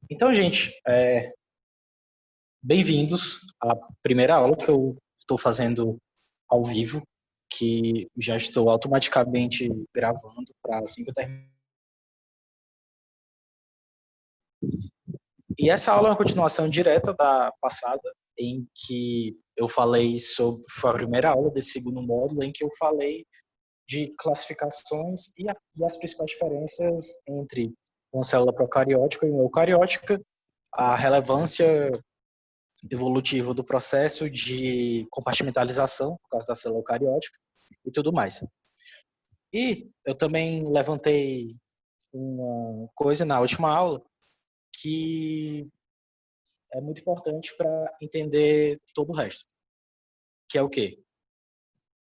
Então, gente, bem-vindos à primeira aula que eu estou fazendo ao vivo, que já estou automaticamente gravando para assim que eu terminar. E essa aula é uma continuação direta da passada, em que eu falei sobre, foi a primeira aula desse segundo módulo, em que eu falei de classificações e as principais diferenças entre uma célula procariótica e uma eucariótica, a relevância evolutivo do processo de compartimentalização, por causa da célula eucariótica e tudo mais. E eu também levantei uma coisa na última aula que é muito importante para entender todo o resto, que é o quê?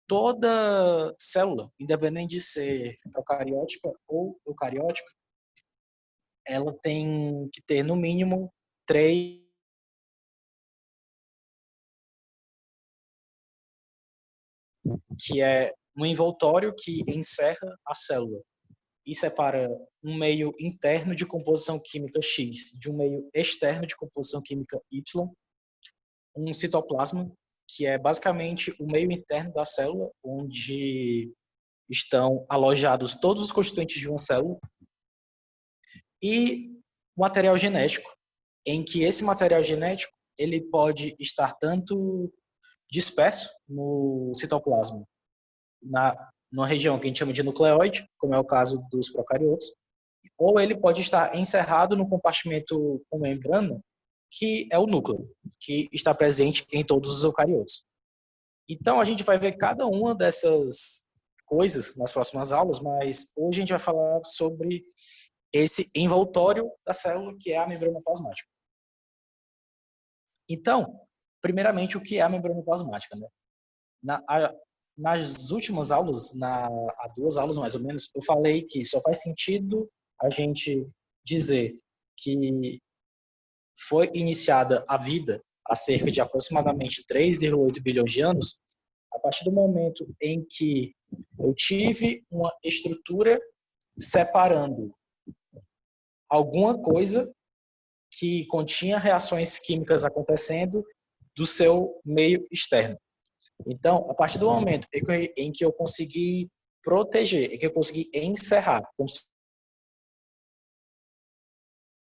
Toda célula, independente de ser procariótica ou eucariótica, ela tem que ter no mínimo três, que é um envoltório que encerra a célula e separa um meio interno de composição química X de um meio externo de composição química Y, um citoplasma, que é basicamente o meio interno da célula, onde estão alojados todos os constituintes de uma célula, e o material genético, em que esse material genético ele pode estar tanto disperso no citoplasma, numa região que a gente chama de nucleóide, como é o caso dos procariotos, ou ele pode estar encerrado no compartimento com membrana, que é o núcleo, que está presente em todos os eucariotos. Então, a gente vai ver cada uma dessas coisas nas próximas aulas, mas hoje a gente vai falar sobre esse envoltório da célula, que é a membrana plasmática. Então, primeiramente, o que é a membrana plasmática, né? Na, a, Nas últimas aulas, há duas aulas mais ou menos, eu falei que só faz sentido a gente dizer que foi iniciada a vida há cerca de aproximadamente 3,8 bilhões de anos, a partir do momento em que eu tive uma estrutura separando alguma coisa que continha reações químicas acontecendo do seu meio externo. Então, a partir do momento em que eu consegui proteger, em que eu consegui encerrar como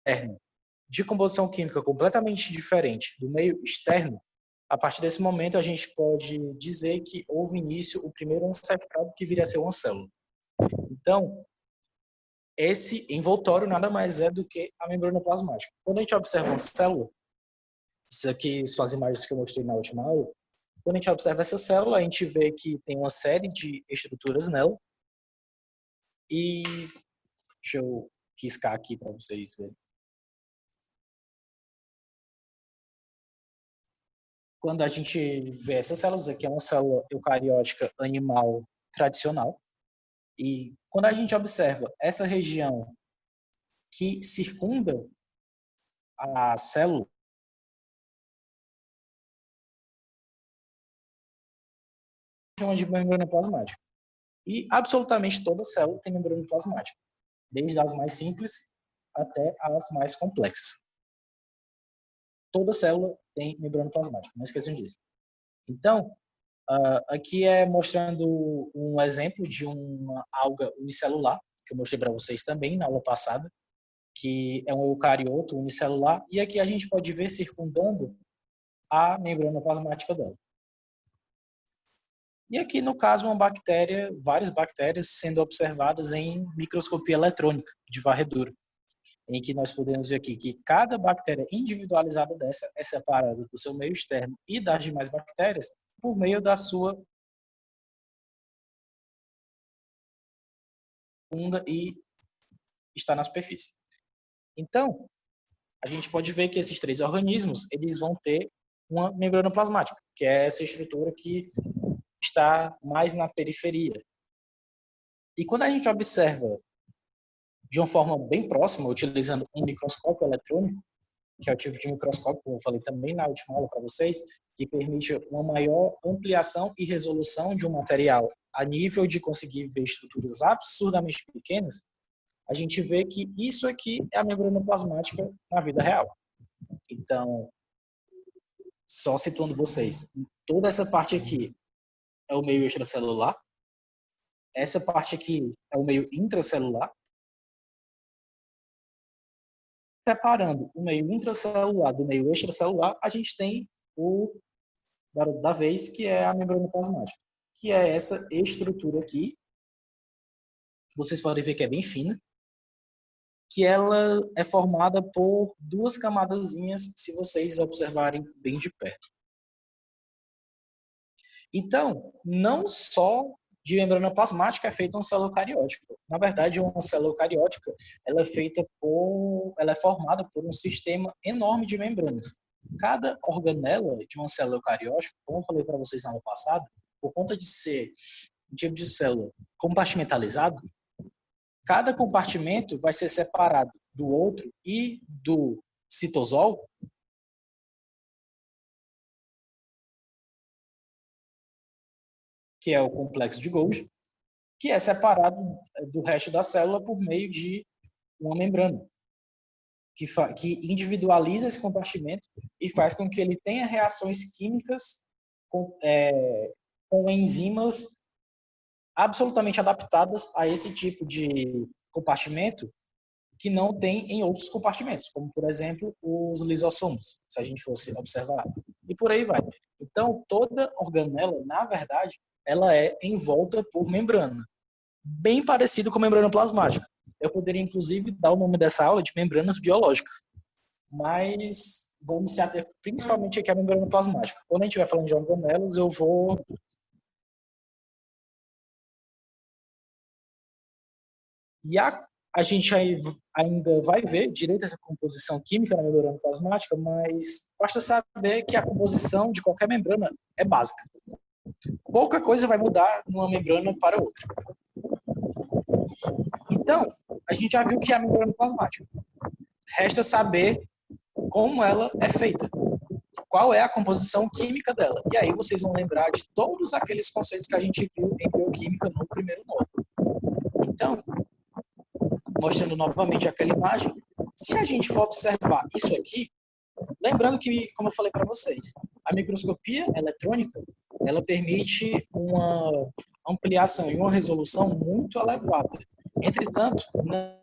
externo de composição química completamente diferente do meio externo, a partir desse momento a gente pode dizer que houve início o primeiro ancestral que viria a ser uma célula. Então, esse envoltório nada mais é do que a membrana plasmática. Quando a gente observa uma célula, isso aqui são as imagens que eu mostrei na última aula, quando a gente observa essa célula, a gente vê que tem uma série de estruturas nela, e deixa eu riscar aqui para vocês verem. Quando a gente vê essas células aqui, é uma célula eucariótica animal tradicional. E quando a gente observa essa região que circunda a célula, chama de membrana plasmática. E absolutamente toda célula tem membrana plasmática, desde as mais simples até as mais complexas. Toda célula tem membrana plasmática, não esqueçam disso. Então, aqui é mostrando um exemplo de uma alga unicelular, que eu mostrei para vocês também na aula passada, que é um eucarioto unicelular, e aqui a gente pode ver circundando a membrana plasmática dela. E aqui, no caso, uma bactéria, várias bactérias sendo observadas em microscopia eletrônica de varredura, em que nós podemos ver aqui que cada bactéria individualizada dessa é separada do seu meio externo e das demais bactérias por meio da sua funda e está na superfície. Então, a gente pode ver que esses três organismos eles vão ter uma membrana plasmática, que é essa estrutura que está mais na periferia. E quando a gente observa de uma forma bem próxima, utilizando um microscópio eletrônico, que é o tipo de microscópio que eu falei também na última aula para vocês, que permite uma maior ampliação e resolução de um material a nível de conseguir ver estruturas absurdamente pequenas, a gente vê que isso aqui é a membrana plasmática na vida real. Então, só situando vocês, toda essa parte aqui é o meio extracelular, essa parte aqui é o meio intracelular. Separando o meio intracelular do meio extracelular, a gente tem o da vez, que é a membrana plasmática, que é essa estrutura aqui. Vocês podem ver que é bem fina, que ela é formada por duas camadazinhas, se vocês observarem bem de perto. Então, não só de membrana plasmática é feita uma célula eucariótica. Na verdade, uma célula eucariótica ela é formada por um sistema enorme de membranas. Cada organela de uma célula eucariótica, como eu falei para vocês na aula passada, por conta de ser um tipo de célula compartimentalizado, cada compartimento vai ser separado do outro e do citosol que é o complexo de Golgi, que é separado do resto da célula por meio de uma membrana, que individualiza esse compartimento e faz com que ele tenha reações químicas com enzimas absolutamente adaptadas a esse tipo de compartimento que não tem em outros compartimentos, como, por exemplo, os lisossomos, se a gente fosse observar. E por aí vai. Então, toda organela, na verdade, ela é envolta por membrana, bem parecido com a membrana plasmática. Eu poderia, inclusive, dar o nome dessa aula de membranas biológicas, mas vamos se ater principalmente aqui à membrana plasmática. Quando a gente estiver falando de organelas, eu vou... E a gente ainda vai ver direito essa composição química na membrana plasmática, mas basta saber que a composição de qualquer membrana é básica. Pouca coisa vai mudar numa membrana para outra. Então, a gente já viu que é a membrana plasmática. Resta saber como ela é feita, qual é a composição química dela. E aí vocês vão lembrar de todos aqueles conceitos que a gente viu em bioquímica no primeiro módulo. Então, mostrando novamente aquela imagem, se a gente for observar isso aqui, lembrando que, como eu falei para vocês, a microscopia eletrônica, ela permite uma ampliação e uma resolução muito elevada. Entretanto, não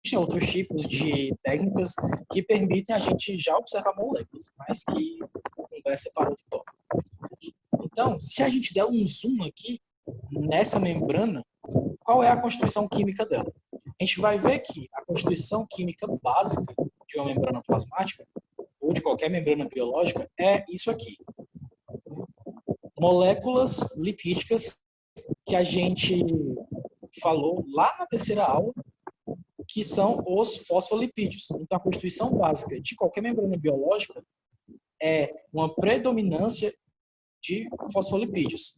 existem outros tipos de técnicas que permitem a gente já observar moléculas, mas que a conversa é para outro tópico. Então, se a gente der um zoom aqui nessa membrana, qual é a constituição química dela? A gente vai ver que a constituição química básica de uma membrana plasmática, ou de qualquer membrana biológica, é isso aqui. Moléculas lipídicas que a gente falou lá na terceira aula, que são os fosfolipídios. Então, a constituição básica de qualquer membrana biológica é uma predominância de fosfolipídios.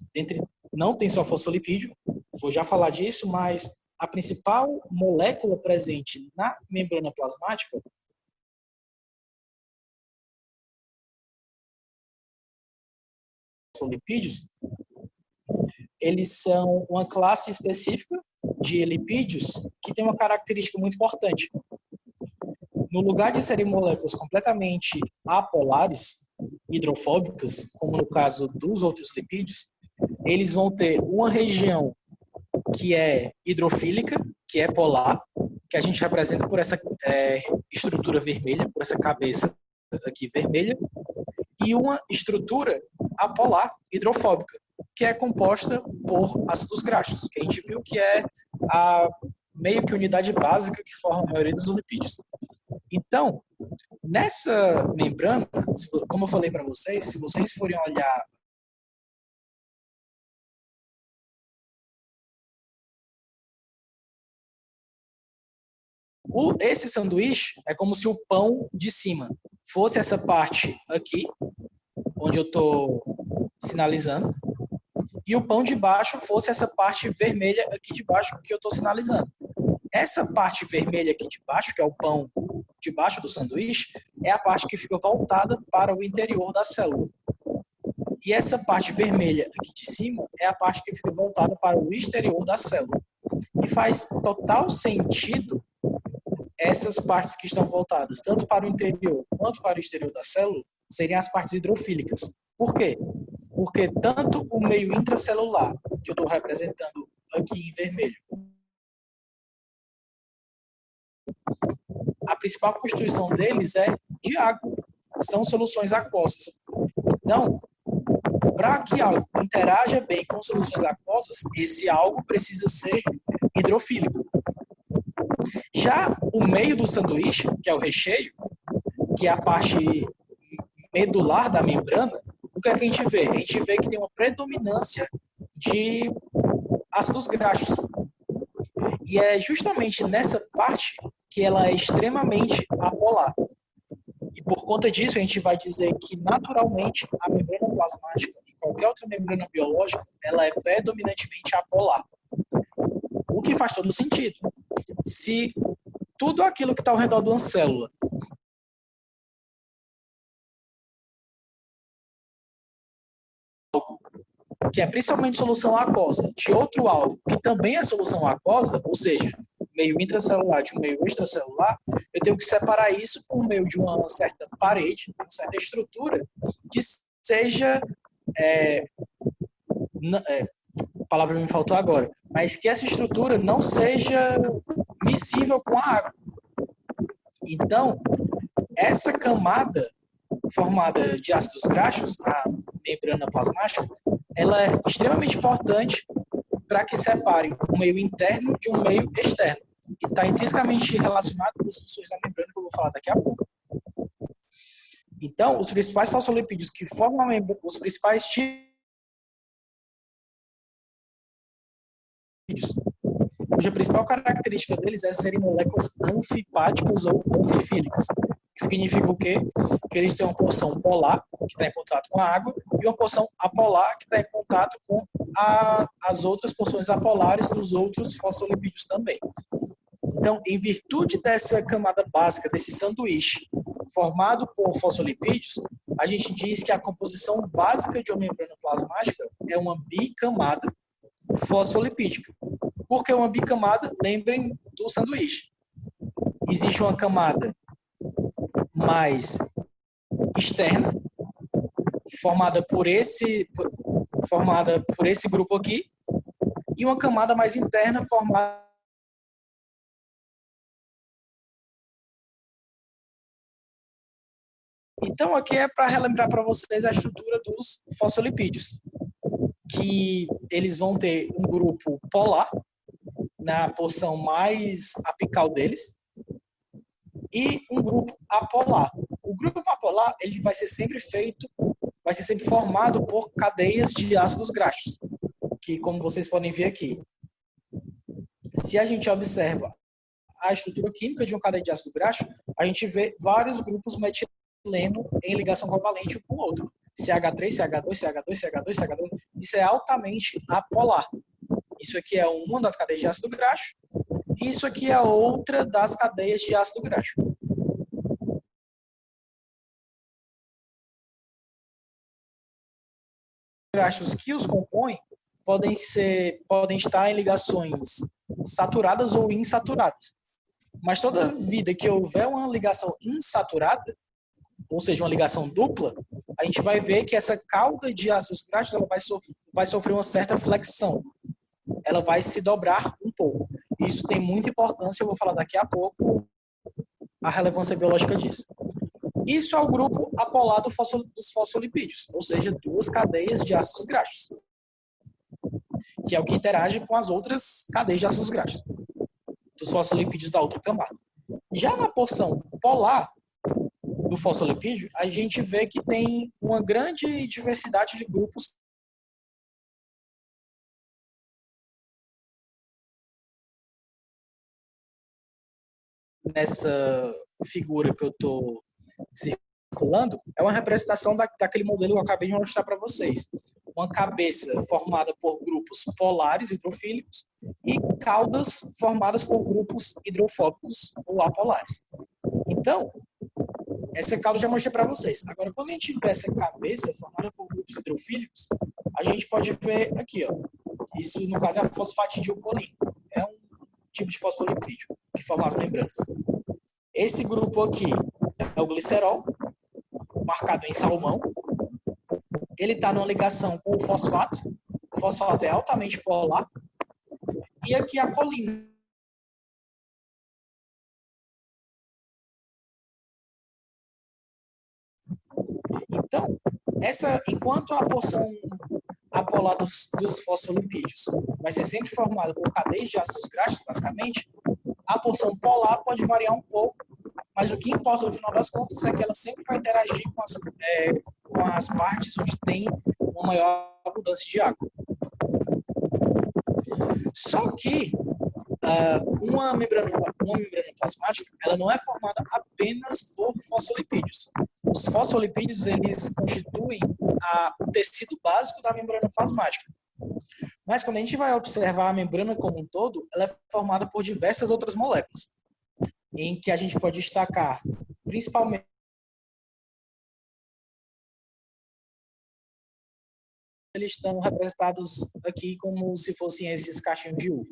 Não tem só fosfolipídio, vou já falar disso, mas a principal molécula presente na membrana plasmática fosfolipídios, eles são uma classe específica de lipídios que tem uma característica muito importante. No lugar de serem moléculas completamente apolares, hidrofóbicas, como no caso dos outros lipídios, eles vão ter uma região que é hidrofílica, que é polar, que a gente representa por essa estrutura vermelha, por essa cabeça aqui vermelha, e uma estrutura apolar, hidrofóbica, que é composta por ácidos graxos, que a gente viu que é a meio que unidade básica que forma a maioria dos lipídios. Então, nessa membrana, como eu falei para vocês, se vocês forem olhar esse sanduíche é como se o pão de cima fosse essa parte aqui, onde eu estou sinalizando, e o pão de baixo fosse essa parte vermelha aqui de baixo que eu estou sinalizando. Essa parte vermelha aqui de baixo, que é o pão de baixo do sanduíche, é a parte que fica voltada para o interior da célula. E essa parte vermelha aqui de cima é a parte que fica voltada para o exterior da célula. E faz total sentido essas partes que estão voltadas tanto para o interior quanto para o exterior da célula serem as partes hidrofílicas. Por quê? Porque tanto o meio intracelular, que eu estou representando aqui em vermelho, a principal constituição deles é de água, são soluções aquosas. Então, para que algo interaja bem com soluções aquosas, esse algo precisa ser hidrofílico. Já o meio do sanduíche, que é o recheio, que é a parte medular da membrana, o que é que a gente vê? A gente vê que tem uma predominância de ácidos graxos. E é justamente nessa parte que ela é extremamente apolar. E por conta disso, a gente vai dizer que, naturalmente, a membrana plasmática e qualquer outra membrana biológica, ela é predominantemente apolar. O que faz todo sentido. Se tudo aquilo que está ao redor de uma célula que é principalmente solução aquosa, de outro algo que também é solução aquosa, ou seja, meio intracelular de um meio extracelular, eu tenho que separar isso por meio de uma certa parede, uma certa estrutura que seja a palavra me faltou agora, mas que essa estrutura não seja miscível com a água. Então, essa camada formada de ácidos graxos, a membrana plasmática, ela é extremamente importante para que separe um meio interno de um meio externo. E está intrinsecamente relacionado com as funções da membrana que eu vou falar daqui a pouco. Então, os principais fosfolipídios que formam a membrana, os principais tipos, cuja principal característica deles é serem moléculas anfipáticas ou anfifílicas. Que significa o quê? Que eles têm uma porção polar, que está em contato com a água, e uma porção apolar, que está em contato com as outras porções apolares dos outros fosfolipídios também. Então, em virtude dessa camada básica, desse sanduíche formado por fosfolipídios, a gente diz que a composição básica de uma membrana plasmática é uma bicamada fosfolipídica. Por que uma bicamada? Lembrem do sanduíche. Existe uma camada mais externa, formada por esse grupo aqui, e uma camada mais interna formada. Então, aqui é para relembrar para vocês a estrutura dos fosfolipídios, que eles vão ter um grupo polar, na porção mais apical deles, e um grupo apolar. O grupo apolar ele vai ser sempre formado por cadeias de ácidos graxos, que, como vocês podem ver aqui, se a gente observa a estrutura química de uma cadeia de ácido graxo, a gente vê vários grupos metileno em ligação covalente um com o outro. CH3, CH2, CH2, CH2, CH2. Isso é altamente apolar. Isso aqui é uma das cadeias de ácido graxo. Isso aqui é outra das cadeias de ácido graxo. Graxos que os compõem podem estar em ligações saturadas ou insaturadas. Mas toda vida que houver uma ligação insaturada, ou seja, uma ligação dupla, a gente vai ver que essa cauda de ácidos graxos ela vai sofrer uma certa flexão. Ela vai se dobrar um pouco. Isso tem muita importância, eu vou falar daqui a pouco a relevância biológica disso. Isso é o grupo apolar dos fosfolipídios, ou seja, duas cadeias de ácidos graxos, que é o que interage com as outras cadeias de ácidos graxos, dos fosfolipídios da outra camada. Já na porção polar do fosfolipídio, a gente vê que tem uma grande diversidade de grupos nessa figura que eu estou circulando, é uma representação daquele modelo que eu acabei de mostrar para vocês. Uma cabeça formada por grupos polares hidrofílicos e caudas formadas por grupos hidrofóbicos ou apolares. Então, essa cauda eu já mostrei para vocês. Agora, quando a gente vê essa cabeça formada por grupos hidrofílicos, a gente pode ver aqui, ó. Isso, no caso, é a fosfatidilcolina. É um tipo de fosfolipídio que formam as membranas. Esse grupo aqui é o glicerol, marcado em salmão. Ele está numa ligação com o fosfato. O fosfato é altamente polar. E aqui a colina. Então, enquanto a porção apolar dos fosfolipídios vai ser sempre formada por cadeias de ácidos graxos, basicamente, a porção polar pode variar um pouco, mas o que importa no final das contas é que ela sempre vai interagir com as partes onde tem uma maior abundância de água. Só que uma membrana plasmática ela não é formada apenas por fosfolipídios. Os fosfolipídios eles constituem o tecido básico da membrana plasmática. Mas quando a gente vai observar a membrana como um todo, ela é formada por diversas outras moléculas, em que a gente pode destacar principalmente eles estão representados aqui como se fossem esses cachinhos de uva.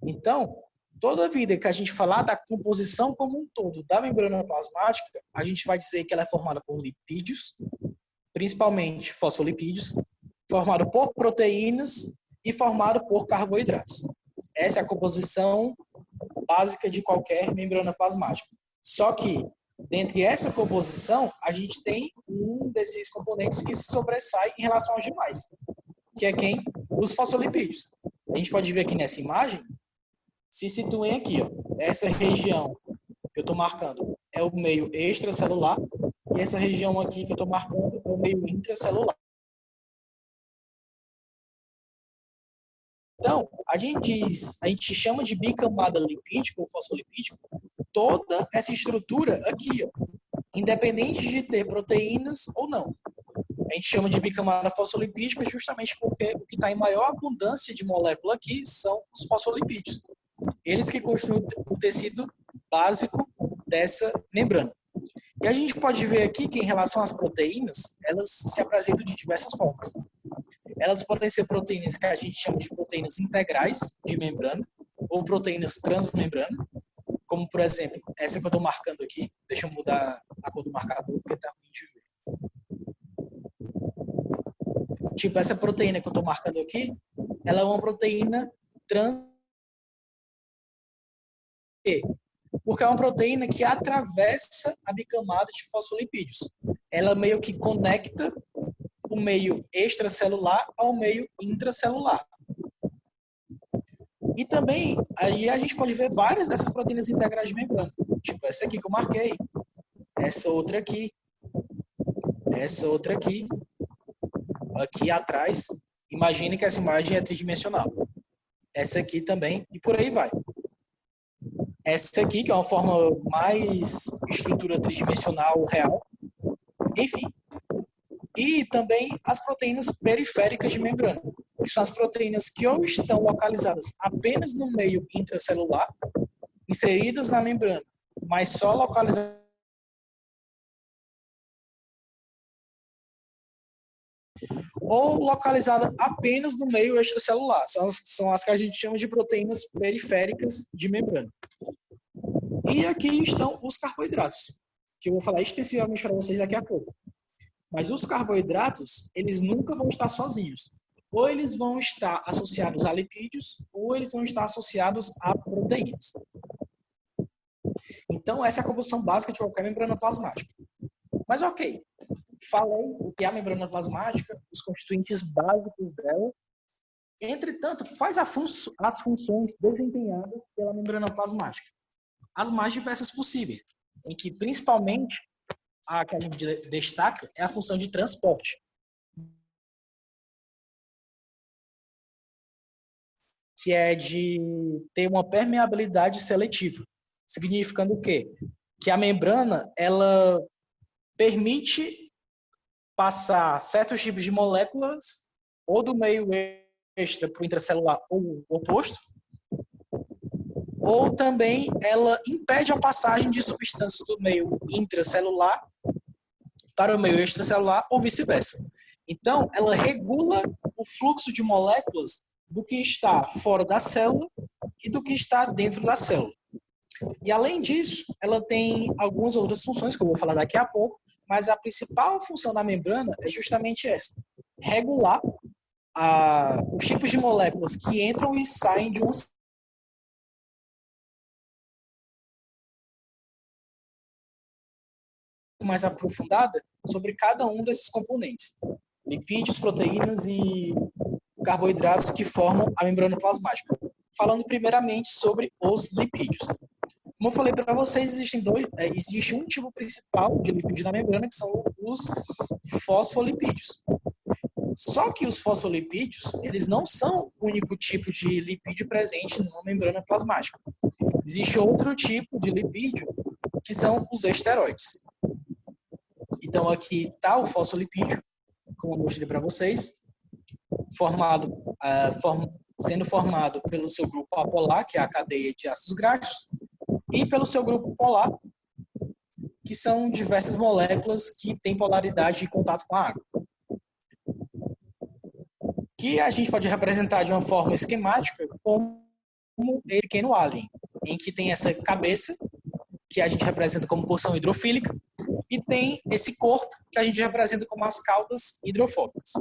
Então, toda vida que a gente falar da composição como um todo da membrana plasmática, a gente vai dizer que ela é formada por lipídios, principalmente fosfolipídios, formado por proteínas e formado por carboidratos. Essa é a composição básica de qualquer membrana plasmática. Só que, dentre essa composição, a gente tem um desses componentes que se sobressai em relação aos demais, que é quem? Os fosfolipídios. A gente pode ver aqui nessa imagem, se situem aqui, ó, essa região que eu estou marcando é o meio extracelular e essa região aqui que eu estou marcando é o meio intracelular. Então, a gente chama de bicamada lipídica ou fosfolipídica toda essa estrutura aqui, ó, independente de ter proteínas ou não. A gente chama de bicamada fosfolipídica justamente porque o que está em maior abundância de molécula aqui são os fosfolipídios. Eles que constituem o tecido básico dessa membrana. E a gente pode ver aqui que em relação às proteínas, elas se apresentam de diversas formas. Elas podem ser proteínas que a gente chama de proteínas integrais de membrana ou proteínas transmembrana, como, por exemplo, essa que eu estou marcando aqui. Deixa eu mudar a cor do marcador, porque está ruim de ver. Tipo, essa proteína que eu estou marcando aqui, ela é uma proteína trans. Porque é uma proteína que atravessa a bicamada de fosfolipídios. Ela meio que conecta o meio extracelular ao meio intracelular. E também, aí a gente pode ver várias dessas proteínas integrais de membrana. Tipo essa aqui que eu marquei, essa outra aqui aqui atrás. Imagine que essa imagem é tridimensional. Essa aqui também, e por aí vai. Essa aqui, que é uma forma mais estrutura tridimensional real. Enfim. E também as proteínas periféricas de membrana, que são as proteínas que ou estão localizadas apenas no meio intracelular, inseridas na membrana, mas só localizadas ou localizada apenas no meio extracelular. São as que a gente chama de proteínas periféricas de membrana. E aqui estão os carboidratos, que eu vou falar extensivamente para vocês daqui a pouco. Mas os carboidratos, eles nunca vão estar sozinhos. Ou eles vão estar associados a lipídios, ou eles vão estar associados a proteínas. Então, essa é a composição básica de qualquer membrana plasmática. Mas ok, falei o que é a membrana plasmática, os constituintes básicos dela. Entretanto, quais as funções desempenhadas pela membrana plasmática? As mais diversas possíveis, em que principalmente a que a gente destaca é a função de transporte. Que é de ter uma permeabilidade seletiva. Significando o quê? Que a membrana, ela permite passar certos tipos de moléculas ou do meio extra para o intracelular ou o oposto, ou também ela impede a passagem de substâncias do meio intracelular para o meio extracelular ou vice-versa. Então, ela regula o fluxo de moléculas do que está fora da célula e do que está dentro da célula. E além disso, ela tem algumas outras funções que eu vou falar daqui a pouco, mas a principal função da membrana é justamente essa: regular os tipos de moléculas que entram e saem de uma mais aprofundada sobre cada um desses componentes, lipídios, proteínas e carboidratos que formam a membrana plasmática. Falando primeiramente sobre os lipídios. Como eu falei para vocês, existe um tipo principal de lipídio na membrana, que são os fosfolipídios. Só que os fosfolipídios, eles não são o único tipo de lipídio presente na membrana plasmática. Existe outro tipo de lipídio, que são os esteroides. Então, aqui está o fosfolipídio, como eu mostrei para vocês, sendo formado pelo seu grupo apolar, que é a cadeia de ácidos graxos, e pelo seu grupo polar, que são diversas moléculas que têm polaridade e contato com a água. Que a gente pode representar de uma forma esquemática como um pequeno alien, em que tem essa cabeça, que a gente representa como porção hidrofílica, e tem esse corpo, que a gente representa como as caudas hidrofóbicas.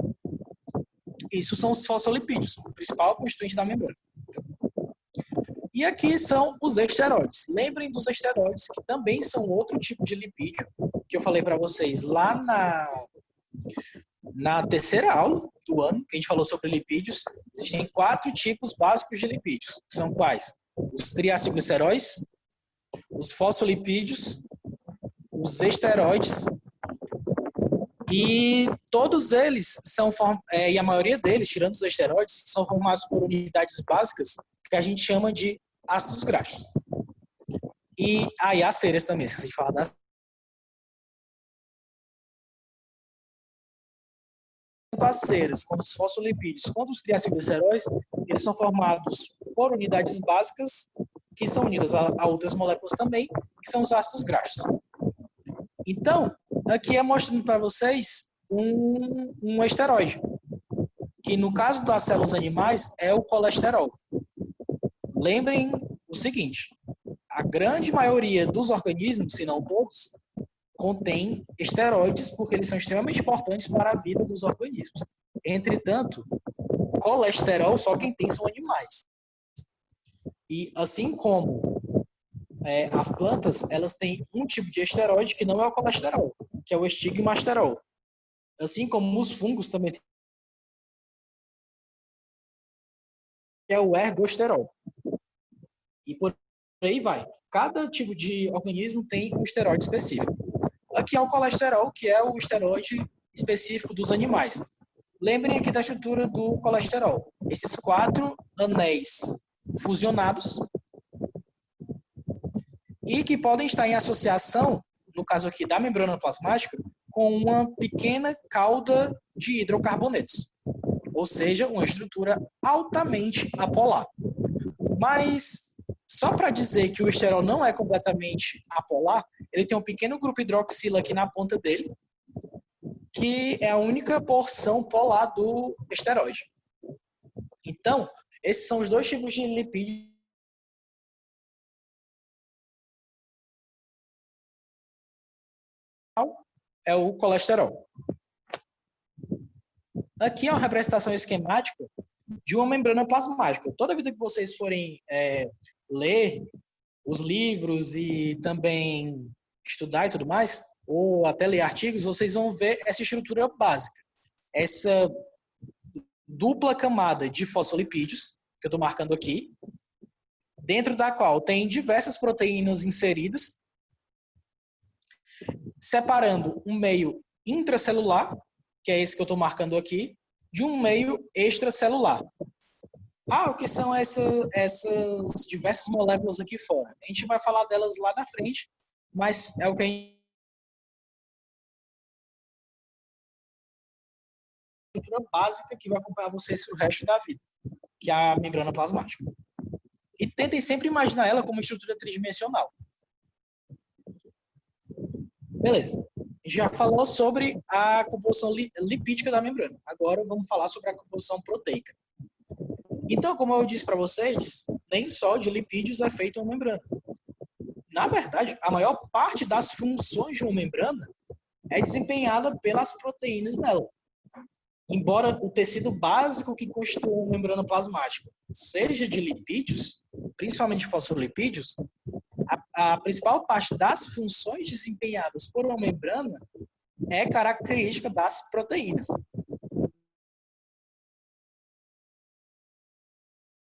Isso são os fosfolipídios, o principal constituinte da membrana. E aqui são os esteroides. Lembrem dos esteroides, que também são outro tipo de lipídio, que eu falei para vocês lá na terceira aula do ano, que a gente falou sobre lipídios. Existem 4 tipos básicos de lipídios. São quais? Os triacilgliceróis, os fosfolipídios, os esteroides, e todos eles e a maioria deles, tirando os esteroides, são formados por unidades básicas que a gente chama de ácidos graxos. E as ceras também, esqueci de falar das ceras, quanto os fosfolipídios, quanto os triacilgliceróis, eles são formados por unidades básicas que são unidas a outras moléculas também, que são os ácidos graxos. Então, aqui é mostrando para vocês um esteroide, que no caso das células animais é o colesterol. Lembrem o seguinte: a grande maioria dos organismos, se não todos, contém esteroides porque eles são extremamente importantes para a vida dos organismos. Entretanto, colesterol só quem tem são animais. E assim como as plantas, elas têm um tipo de esteroide que não é o colesterol, que é o estigmasterol. Assim como os fungos também têm, que é o ergosterol. E por aí vai. Cada tipo de organismo tem um esteroide específico. Aqui é o colesterol, que é o esteroide específico dos animais. Lembrem aqui da estrutura do colesterol. Esses 4 anéis fusionados e que podem estar em associação, no caso aqui da membrana plasmática, com uma pequena cauda de hidrocarbonetos, ou seja, uma estrutura altamente apolar. Mas, só para dizer que o esterol não é completamente apolar, ele tem um pequeno grupo hidroxila aqui na ponta dele, que é a única porção polar do esteroide. Então, esses são os 2 tipos de lipídio é o colesterol. Aqui é uma representação esquemática de uma membrana plasmática. Toda vida que vocês forem ler os livros e também estudar e tudo mais, ou até ler artigos, vocês vão ver essa estrutura básica. Essa dupla camada de fosfolipídios, que eu estou marcando aqui, dentro da qual tem diversas proteínas inseridas, separando um meio intracelular, que é esse que eu estou marcando aqui, de um meio extracelular. O que são essas diversas moléculas aqui fora? A gente vai falar delas lá na frente, mas é o que a estrutura básica que vai acompanhar vocês para o resto da vida, que é a membrana plasmática. E tentem sempre imaginar ela como uma estrutura tridimensional. Beleza. A gente já falou sobre a composição lipídica da membrana. Agora vamos falar sobre a composição proteica. Então, como eu disse para vocês, nem só de lipídios é feita uma membrana. Na verdade, a maior parte das funções de uma membrana é desempenhada pelas proteínas nela. Embora o tecido básico que constitui uma membrana plasmática seja de lipídios, principalmente fosfolipídios, a principal parte das funções desempenhadas por uma membrana é característica das proteínas.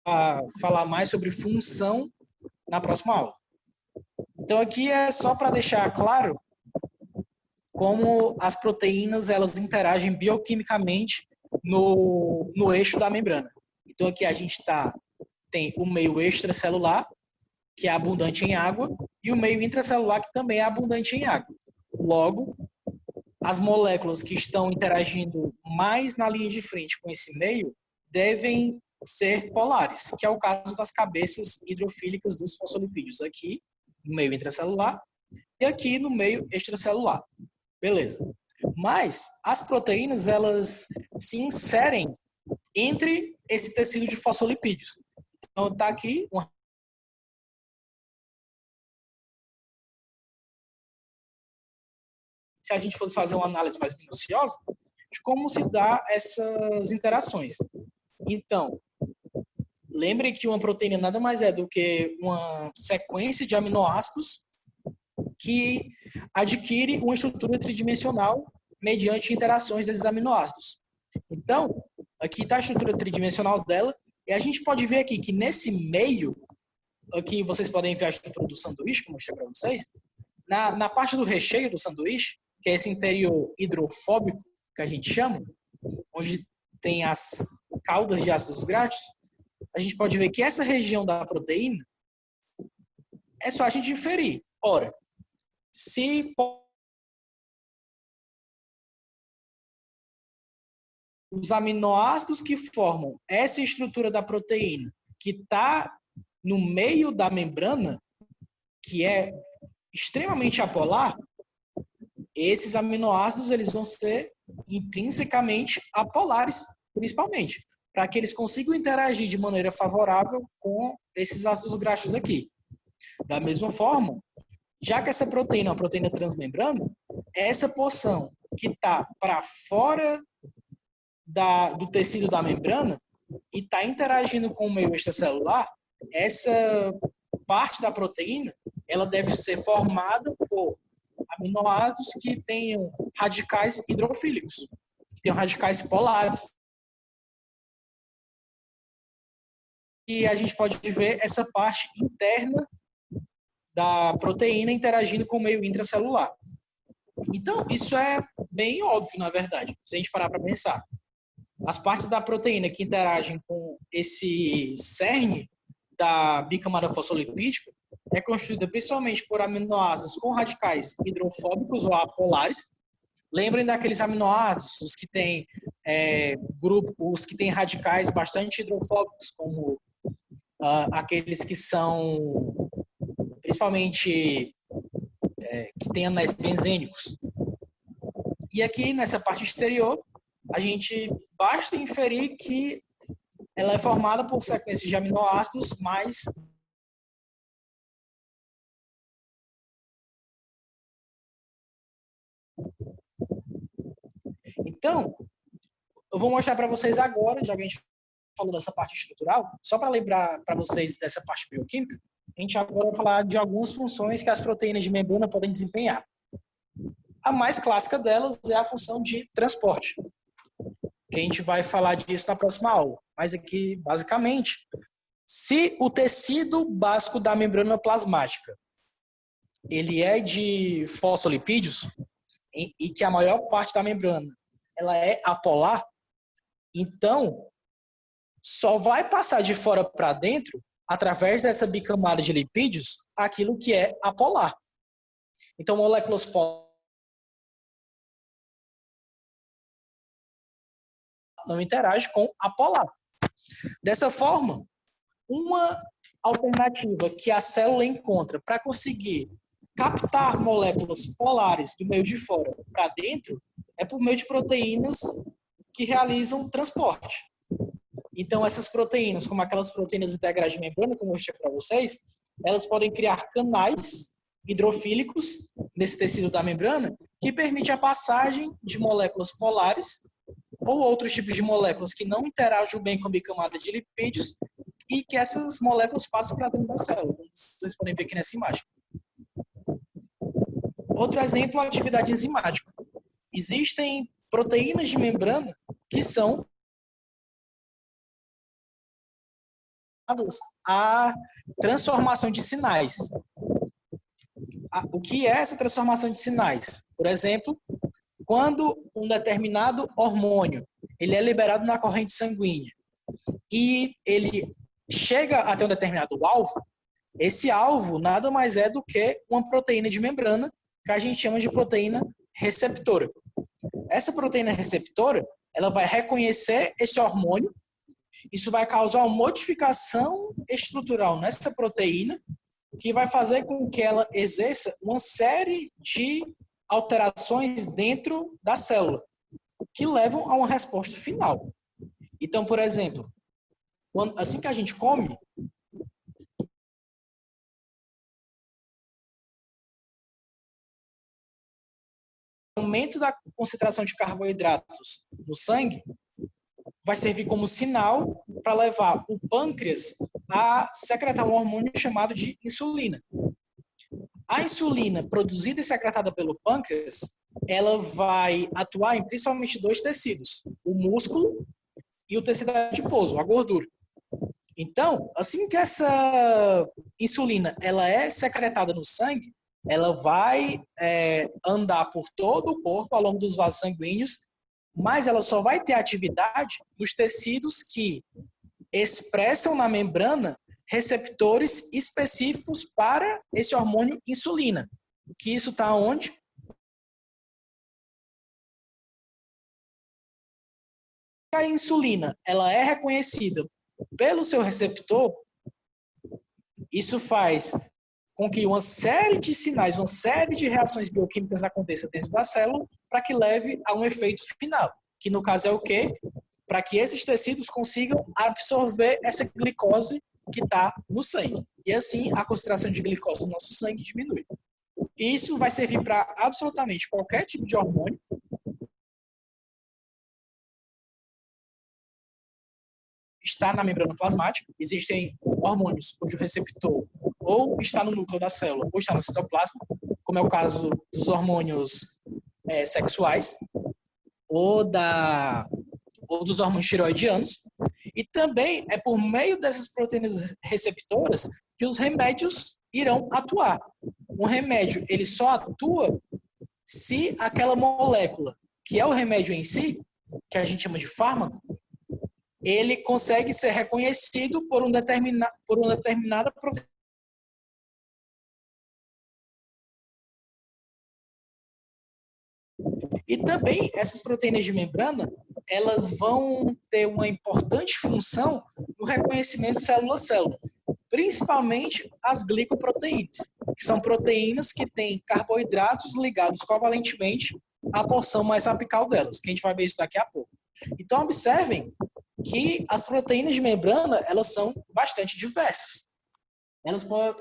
A falar mais sobre função na próxima aula. Então aqui é só para deixar claro como as proteínas elas interagem bioquimicamente no eixo da membrana. Então aqui a gente tem o meio extracelular, que é abundante em água, e o meio intracelular, que também é abundante em água. Logo, as moléculas que estão interagindo mais na linha de frente com esse meio devem ser polares, que é o caso das cabeças hidrofílicas dos fosfolipídios, aqui no meio intracelular e aqui no meio extracelular. Beleza. Mas as proteínas, elas se inserem entre esse tecido de fosfolipídios. Então, está aqui se a gente fosse fazer uma análise mais minuciosa de como se dá essas interações. Então, lembre que uma proteína nada mais é do que uma sequência de aminoácidos que adquire uma estrutura tridimensional mediante interações desses aminoácidos. Então, aqui está a estrutura tridimensional dela, e a gente pode ver aqui que nesse meio, aqui vocês podem ver a estrutura do sanduíche, como eu mostrei para vocês, na parte do recheio do sanduíche, que é esse interior hidrofóbico, que a gente chama, onde tem as caudas de ácidos graxos, a gente pode ver que essa região da proteína é só a gente inferir. Ora, se os aminoácidos que formam essa estrutura da proteína, que está no meio da membrana, que é extremamente apolar, esses aminoácidos eles vão ser intrinsecamente apolares, principalmente, para que eles consigam interagir de maneira favorável com esses ácidos graxos aqui. Da mesma forma, já que essa proteína é uma proteína transmembrana, essa porção que está para fora do tecido da membrana e está interagindo com o meio extracelular, essa parte da proteína ela deve ser formada por aminoácidos que tenham radicais hidrofílicos, que tenham radicais polares. E a gente pode ver essa parte interna da proteína interagindo com o meio intracelular. Então, isso é bem óbvio, na verdade, se a gente parar para pensar. As partes da proteína que interagem com esse cerne da bicamada fosfolipídica é constituída principalmente por aminoácidos com radicais hidrofóbicos ou apolares. Lembrem daqueles aminoácidos, os que têm os que têm radicais bastante hidrofóbicos, como aqueles que são principalmente que têm anéis benzênicos. E aqui nessa parte exterior, a gente basta inferir que ela é formada por sequências de aminoácidos mais então, eu vou mostrar para vocês agora, já que a gente falou dessa parte estrutural, só para lembrar para vocês dessa parte bioquímica, a gente agora vai falar de algumas funções que as proteínas de membrana podem desempenhar. A mais clássica delas é a função de transporte, que a gente vai falar disso na próxima aula. Mas aqui, basicamente, se o tecido básico da membrana plasmática ele é de fosfolipídios e que a maior parte da membrana ela é apolar, então só vai passar de fora para dentro, através dessa bicamada de lipídios, aquilo que é apolar. Então, moléculas polares não interagem com apolar. Dessa forma, uma alternativa que a célula encontra para conseguir captar moléculas polares do meio de fora para dentro é por meio de proteínas que realizam transporte. Então, essas proteínas, como aquelas proteínas integrais de membrana, como eu mostrei para vocês, elas podem criar canais hidrofílicos nesse tecido da membrana que permite a passagem de moléculas polares ou outros tipos de moléculas que não interagem bem com a bicamada de lipídios e que essas moléculas passam para dentro da célula, como vocês podem ver aqui nessa imagem. Outro exemplo é a atividade enzimática. Existem proteínas de membrana que são a transformação de sinais. O que é essa transformação de sinais? Por exemplo, quando um determinado hormônio ele é liberado na corrente sanguínea e ele chega até um determinado alvo, esse alvo nada mais é do que uma proteína de membrana que a gente chama de proteína receptora. Essa proteína receptora, ela vai reconhecer esse hormônio, isso vai causar uma modificação estrutural nessa proteína, que vai fazer com que ela exerça uma série de alterações dentro da célula, que levam a uma resposta final. Então, por exemplo, assim que a gente come, o aumento da concentração de carboidratos no sangue vai servir como sinal para levar o pâncreas a secretar um hormônio chamado de insulina. A insulina produzida e secretada pelo pâncreas, ela vai atuar em principalmente dois tecidos, o músculo e o tecido adiposo, a gordura. Então, assim que essa insulina ela é secretada no sangue, ela vai andar por todo o corpo ao longo dos vasos sanguíneos, mas ela só vai ter atividade nos tecidos que expressam na membrana receptores específicos para esse hormônio insulina. Que isso está onde? A insulina ela é reconhecida pelo seu receptor, isso faz com que uma série de sinais, uma série de reações bioquímicas aconteça dentro da célula para que leve a um efeito final, que no caso é o quê? Para que esses tecidos consigam absorver essa glicose que está no sangue. E assim a concentração de glicose no nosso sangue diminui. E isso vai servir para absolutamente qualquer tipo de hormônio. Está na membrana plasmática, existem hormônios cujo receptor ou está no núcleo da célula ou está no citoplasma, como é o caso dos hormônios sexuais ou dos hormônios tireoidianos. E também é por meio dessas proteínas receptoras que os remédios irão atuar. Um remédio ele só atua se aquela molécula, que é o remédio em si, que a gente chama de fármaco, ele consegue ser reconhecido por uma determinada proteína. E também essas proteínas de membrana, elas vão ter uma importante função no reconhecimento célula-célula, principalmente as glicoproteínas, que são proteínas que têm carboidratos ligados covalentemente à porção mais apical delas, que a gente vai ver isso daqui a pouco. Então, observem que as proteínas de membrana, elas são bastante diversas.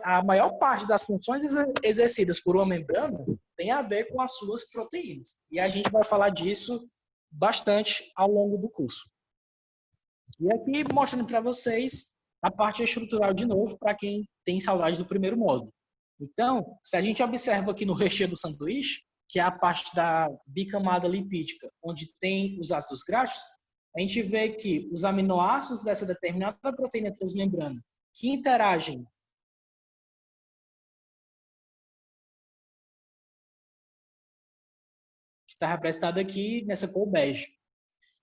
A maior parte das funções exercidas por uma membrana tem a ver com as suas proteínas. E a gente vai falar disso bastante ao longo do curso. E aqui mostrando para vocês a parte estrutural de novo, para quem tem saudade do primeiro módulo. Então, se a gente observa aqui no recheio do sanduíche, que é a parte da bicamada lipídica, onde tem os ácidos graxos, a gente vê que os aminoácidos dessa determinada proteína transmembrana que interagem que está representado aqui nessa cor bege.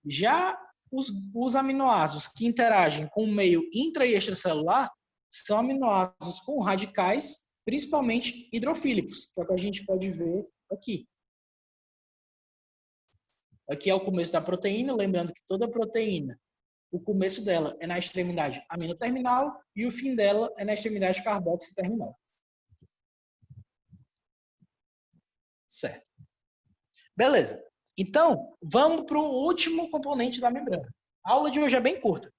Já os aminoácidos que interagem com o meio intra e extracelular são aminoácidos com radicais, principalmente hidrofílicos, que é o que a gente pode ver aqui. Aqui é o começo da proteína, lembrando que toda proteína, o começo dela é na extremidade aminoterminal e o fim dela é na extremidade carboxiterminal. Certo. Beleza. Então, vamos para o último componente da membrana. A aula de hoje é bem curta.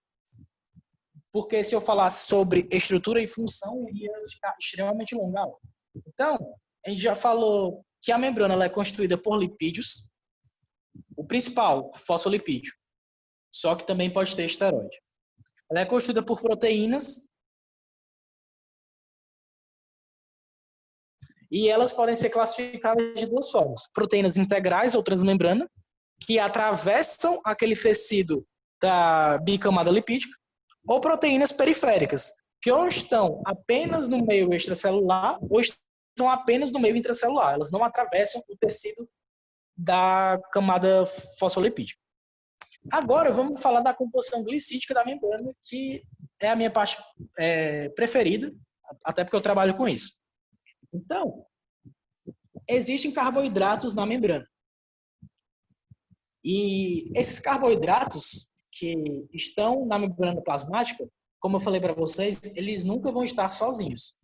porque se eu falasse sobre estrutura e função, iria ficar extremamente longa a aula. Então, a gente já falou que a membrana ela é constituída por lipídios, o principal, fosfolipídio, só que também pode ter esteroide. Ela é constituída por proteínas e elas podem ser classificadas de duas formas. Proteínas integrais ou transmembrana, que atravessam aquele tecido da bicamada lipídica, ou proteínas periféricas, que ou estão apenas no meio extracelular ou estão apenas no meio intracelular. Elas não atravessam o tecido da camada fosfolipídica. Agora, vamos falar da composição glicídica da membrana, que é a minha parte preferida, até porque eu trabalho com isso. Então, existem carboidratos na membrana. E esses carboidratos que estão na membrana plasmática, como eu falei para vocês, eles nunca vão estar sozinhos.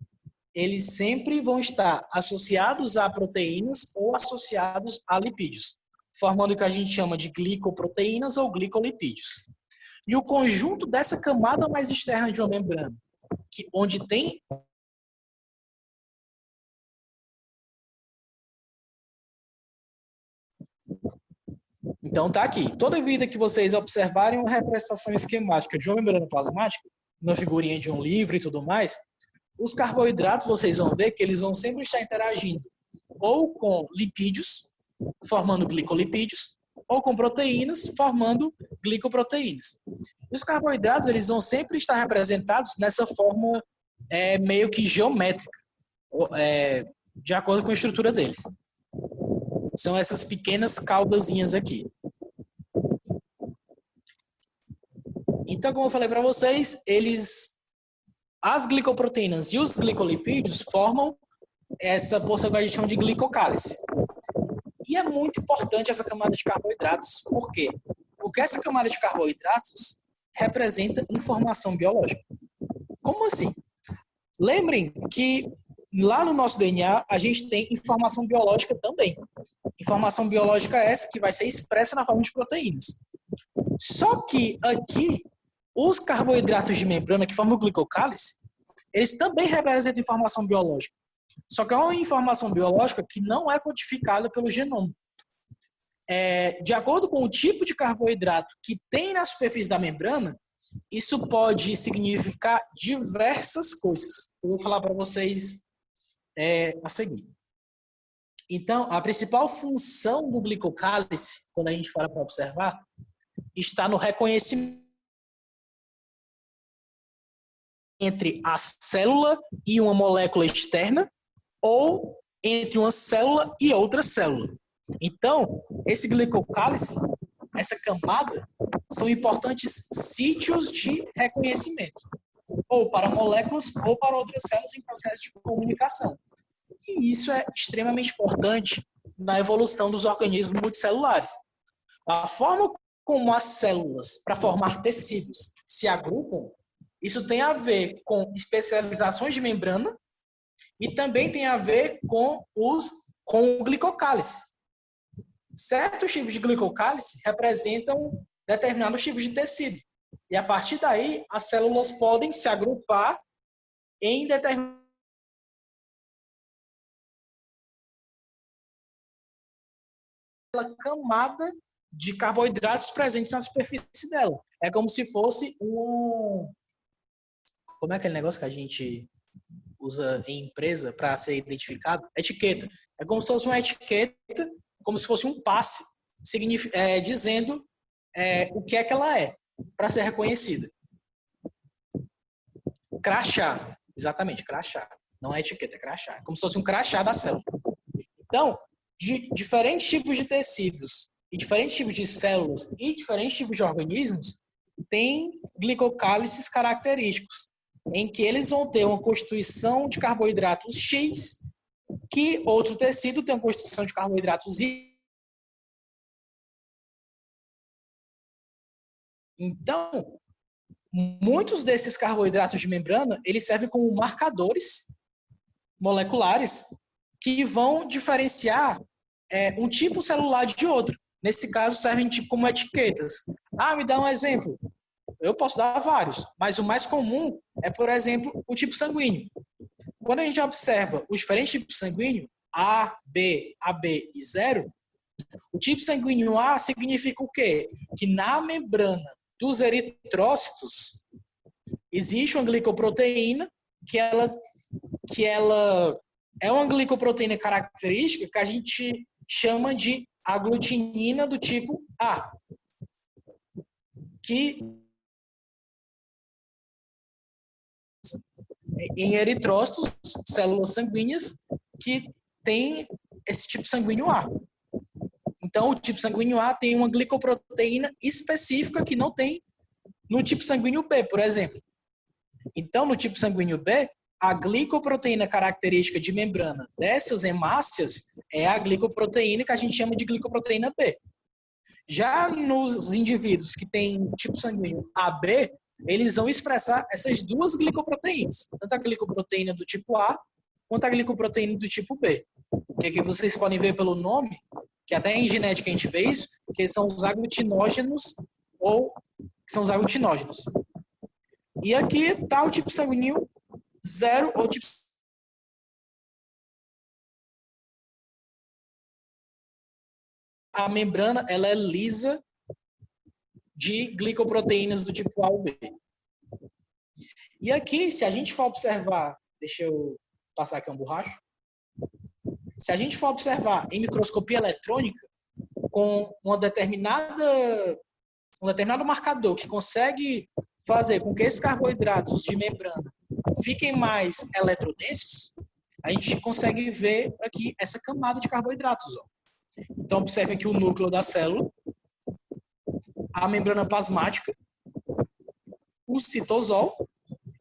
Eles sempre vão estar associados a proteínas ou associados a lipídios, formando o que a gente chama de glicoproteínas ou glicolipídios. E o conjunto dessa camada mais externa de uma membrana, onde tem Então tá aqui. Toda vida que vocês observarem uma representação esquemática de uma membrana plasmática, na figurinha de um livro e tudo mais, os carboidratos vocês vão ver que eles vão sempre estar interagindo ou com lipídios, formando glicolipídios, ou com proteínas, formando glicoproteínas. E os carboidratos eles vão sempre estar representados nessa forma meio que geométrica, de acordo com a estrutura deles. São essas pequenas caudazinhas aqui. Então, como eu falei para vocês, as glicoproteínas e os glicolipídios formam essa porção que a gente chama de glicocálice. E é muito importante essa camada de carboidratos. Por quê? Porque essa camada de carboidratos representa informação biológica. Como assim? Lembrem que lá no nosso DNA a gente tem informação biológica também. Informação biológica essa que vai ser expressa na forma de proteínas. Só que aqui, os carboidratos de membrana que formam o glicocálice, eles também representam informação biológica. Só que é uma informação biológica que não é codificada pelo genoma. De acordo com o tipo de carboidrato que tem na superfície da membrana, isso pode significar diversas coisas. Eu vou falar para vocês a seguir. Então, a principal função do glicocálice, quando a gente para observar, está no reconhecimento entre a célula e uma molécula externa ou entre uma célula e outra célula. Então, esse glicocálice, essa camada, são importantes sítios de reconhecimento, ou para moléculas ou para outras células em processo de comunicação. E isso é extremamente importante na evolução dos organismos multicelulares. A forma como as células, para formar tecidos, se agrupam, isso tem a ver com especializações de membrana e também tem a ver com o glicocálice. Certos tipos de glicocálice representam determinados tipos de tecido. E a partir daí, as células podem se agrupar em determinadas camada de carboidratos presentes na superfície dela. É como se fosse como é aquele negócio que a gente usa em empresa para ser identificado? Etiqueta. É como se fosse uma etiqueta, como se fosse um passe, dizendo o que é que ela é, para ser reconhecida. Crachá. Exatamente, crachá. Não é etiqueta, é crachá. É como se fosse um crachá da célula. Então, de diferentes tipos de tecidos, e diferentes tipos de células, e diferentes tipos de organismos, têm glicocálices característicos, em que eles vão ter uma constituição de carboidratos X, que outro tecido tem uma constituição de carboidratos Y. Então, muitos desses carboidratos de membrana, eles servem como marcadores moleculares que vão diferenciar um tipo celular de outro. Nesse caso, servem tipo como etiquetas. Me dá um exemplo. eu posso dar vários, mas o mais comum é, por exemplo, o tipo sanguíneo. Quando a gente observa os diferentes tipos sanguíneos, A, B, AB e 0, o tipo sanguíneo A significa o quê? Que na membrana dos eritrócitos existe uma glicoproteína que ela é uma glicoproteína característica que a gente chama de aglutinina do tipo A, que em eritrócitos, células sanguíneas que tem esse tipo sanguíneo A. Então, o tipo sanguíneo A tem uma glicoproteína específica que não tem no tipo sanguíneo B, por exemplo. Então, no tipo sanguíneo B, a glicoproteína característica de membrana dessas hemácias é a glicoproteína que a gente chama de glicoproteína B. Já nos indivíduos que têm tipo sanguíneo AB, eles vão expressar essas duas glicoproteínas, tanto a glicoproteína do tipo A quanto a glicoproteína do tipo B. Que aqui vocês podem ver pelo nome, que até em genética a gente vê isso, que são os aglutinógenos ou são os aglutinógenos. E aqui está o tipo sanguíneo 0 ou tipo a membrana ela é lisa de glicoproteínas do tipo A ou B. E aqui, se a gente for observar, deixa eu passar aqui um borracho. Se a gente for observar em microscopia eletrônica, com um determinado marcador que consegue fazer com que esses carboidratos de membrana fiquem mais eletrodensos, a gente consegue ver aqui essa camada de carboidratos. Ó. Então, observe aqui o núcleo da célula, a membrana plasmática, o citosol,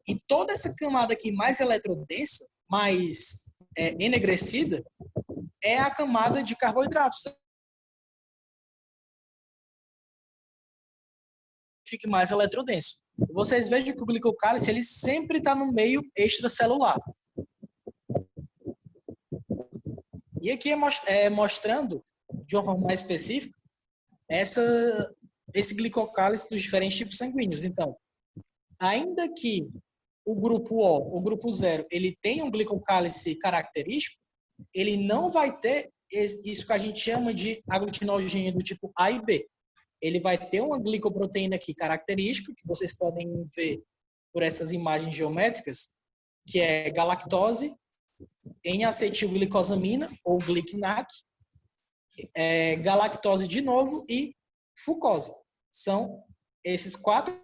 e toda essa camada aqui mais eletrodensa, mais enegrecida, é a camada de carboidratos. Fique mais eletrodenso. Vocês vejam que o glicocálice ele sempre está no meio extracelular. E aqui é mostrando, de uma forma mais específica, esse glicocálice dos diferentes tipos sanguíneos. Então, ainda que o grupo O, o grupo 0, ele tenha um glicocálice característico, ele não vai ter isso que a gente chama de aglutinogênio do tipo A e B. Ele vai ter uma glicoproteína aqui característica, que vocês podem ver por essas imagens geométricas, que é galactose, N-acetilglicosamina, ou GLICNAC, galactose de novo e fucose. São esses 4.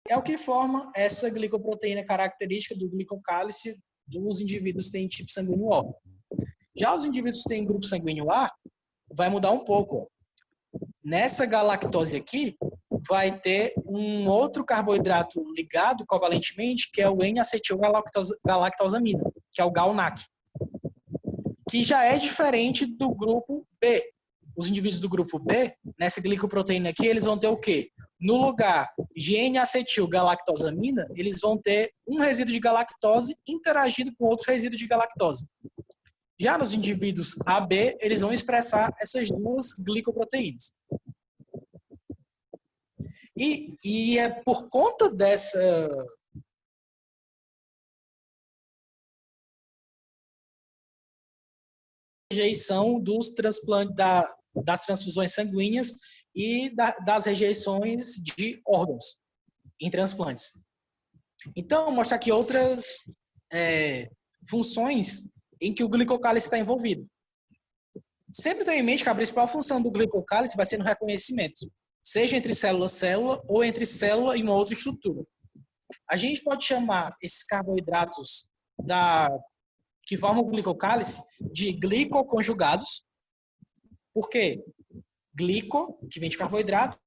É o que forma essa glicoproteína característica do glicocálice dos indivíduos que têm tipo sanguíneo O. Já os indivíduos que têm grupo sanguíneo A, vai mudar um pouco. Nessa galactose aqui, vai ter um outro carboidrato ligado covalentemente, que é o N-acetilgalactosamina, que é o GalNAc, que já é diferente do grupo B. Os indivíduos do grupo B, nessa glicoproteína aqui, eles vão ter o quê? No lugar de N-acetilgalactosamina, eles vão ter um resíduo de galactose interagindo com outro resíduo de galactose. Já nos indivíduos AB, eles vão expressar essas duas glicoproteínas. E é por conta dessa rejeição dos transplantes, das transfusões sanguíneas e das rejeições de órgãos em transplantes. Então, vou mostrar aqui outras funções em que o glicocálice está envolvido. Sempre tenha em mente que a principal função do glicocálice vai ser no reconhecimento, seja entre célula a célula ou entre célula e uma outra estrutura. A gente pode chamar esses carboidratos que formam o glicocálice de glicoconjugados. Por quê? Glico, que vem de carboidrato,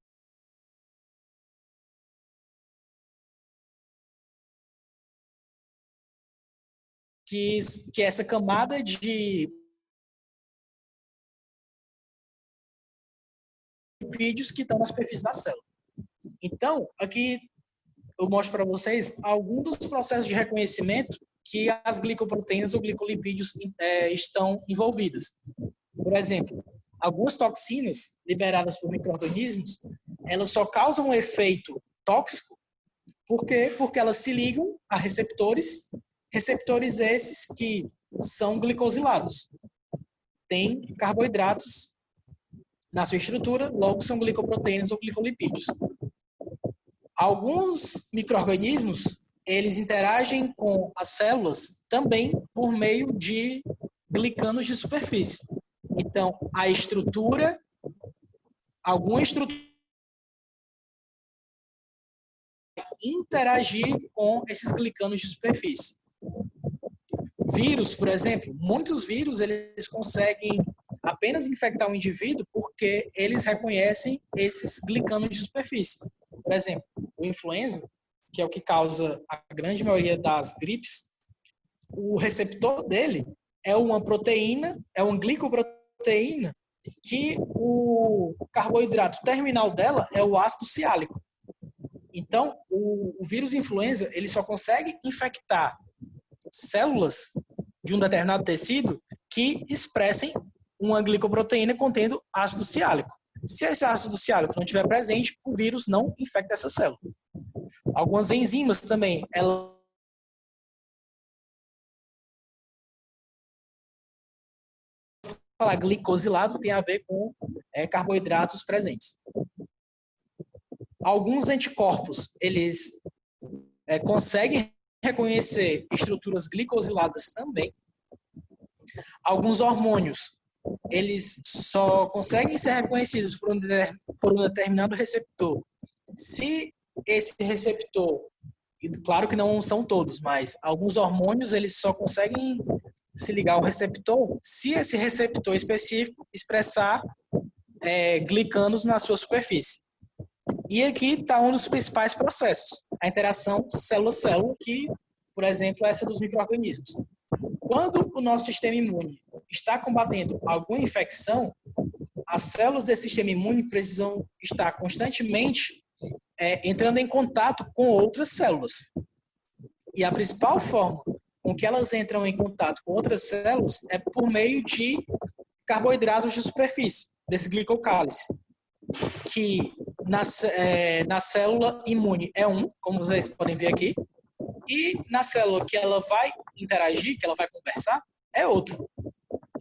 que é essa camada de lipídios que estão na superfície da célula. Então, aqui eu mostro para vocês alguns dos processos de reconhecimento que as glicoproteínas ou glicolipídios estão envolvidas. Por exemplo, algumas toxinas liberadas por micro-organismos, elas só causam um efeito tóxico. Por quê? Porque elas se ligam a receptores, receptores esses que são glicosilados. Tem carboidratos na sua estrutura, logo são glicoproteínas ou glicolipídios. Alguns micro-organismos, eles interagem com as células também por meio de glicanos de superfície. Então, a estrutura, alguma estrutura interagir com esses glicanos de superfície. Vírus, por exemplo, muitos vírus eles conseguem apenas infectar o indivíduo porque eles reconhecem esses glicanos de superfície. Por exemplo, o influenza, que é o que causa a grande maioria das gripes, o receptor dele é uma proteína, é uma glicoproteína, que o carboidrato terminal dela é o ácido ciálico. Então, o vírus influenza, ele só consegue infectar células de um determinado tecido que expressem uma glicoproteína contendo ácido ciálico. Se esse ácido ciálico não estiver presente, o vírus não infecta essa célula. Algumas enzimas também, elas falar glicosilado tem a ver com carboidratos presentes. Alguns anticorpos, eles conseguem reconhecer estruturas glicosiladas também. Alguns hormônios, eles só conseguem ser reconhecidos por um determinado receptor se esse receptor, claro que não são todos, mas alguns hormônios, eles só conseguem se ligar ao receptor se esse receptor específico expressar glicanos na sua superfície. E aqui está um dos principais processos, a interação célula-célula, que, por exemplo, é essa dos micro-organismos. Quando o nosso sistema imune está combatendo alguma infecção, as células desse sistema imune precisam estar constantemente entrando em contato com outras células. E a principal forma com que elas entram em contato com outras células é por meio de carboidratos de superfície, desse glicocálice, que na célula imune é um, como vocês podem ver aqui, e na célula que ela vai interagir, que ela vai conversar, é outro.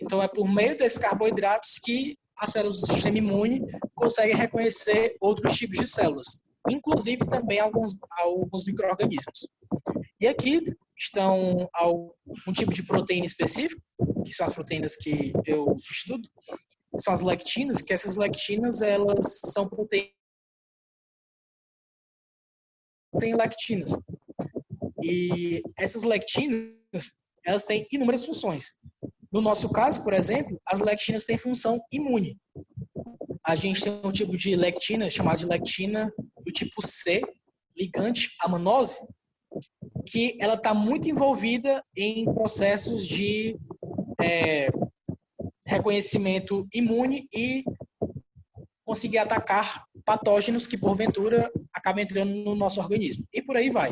Então, é por meio desses carboidratos que as células do sistema imune conseguem reconhecer outros tipos de células, inclusive também alguns micro-organismos. E aqui estão um tipo de proteína específico, que são as proteínas que eu estudo, são as lectinas, que essas lectinas, elas são proteínas têm lectinas. E essas lectinas, elas têm inúmeras funções. No nosso caso, por exemplo, as lectinas têm função imune. A gente tem um tipo de lectina, chamada de lectina do tipo C, ligante à manose, que ela está muito envolvida em processos de reconhecimento imune e conseguir atacar patógenos que, porventura, acabam entrando no nosso organismo. E por aí vai.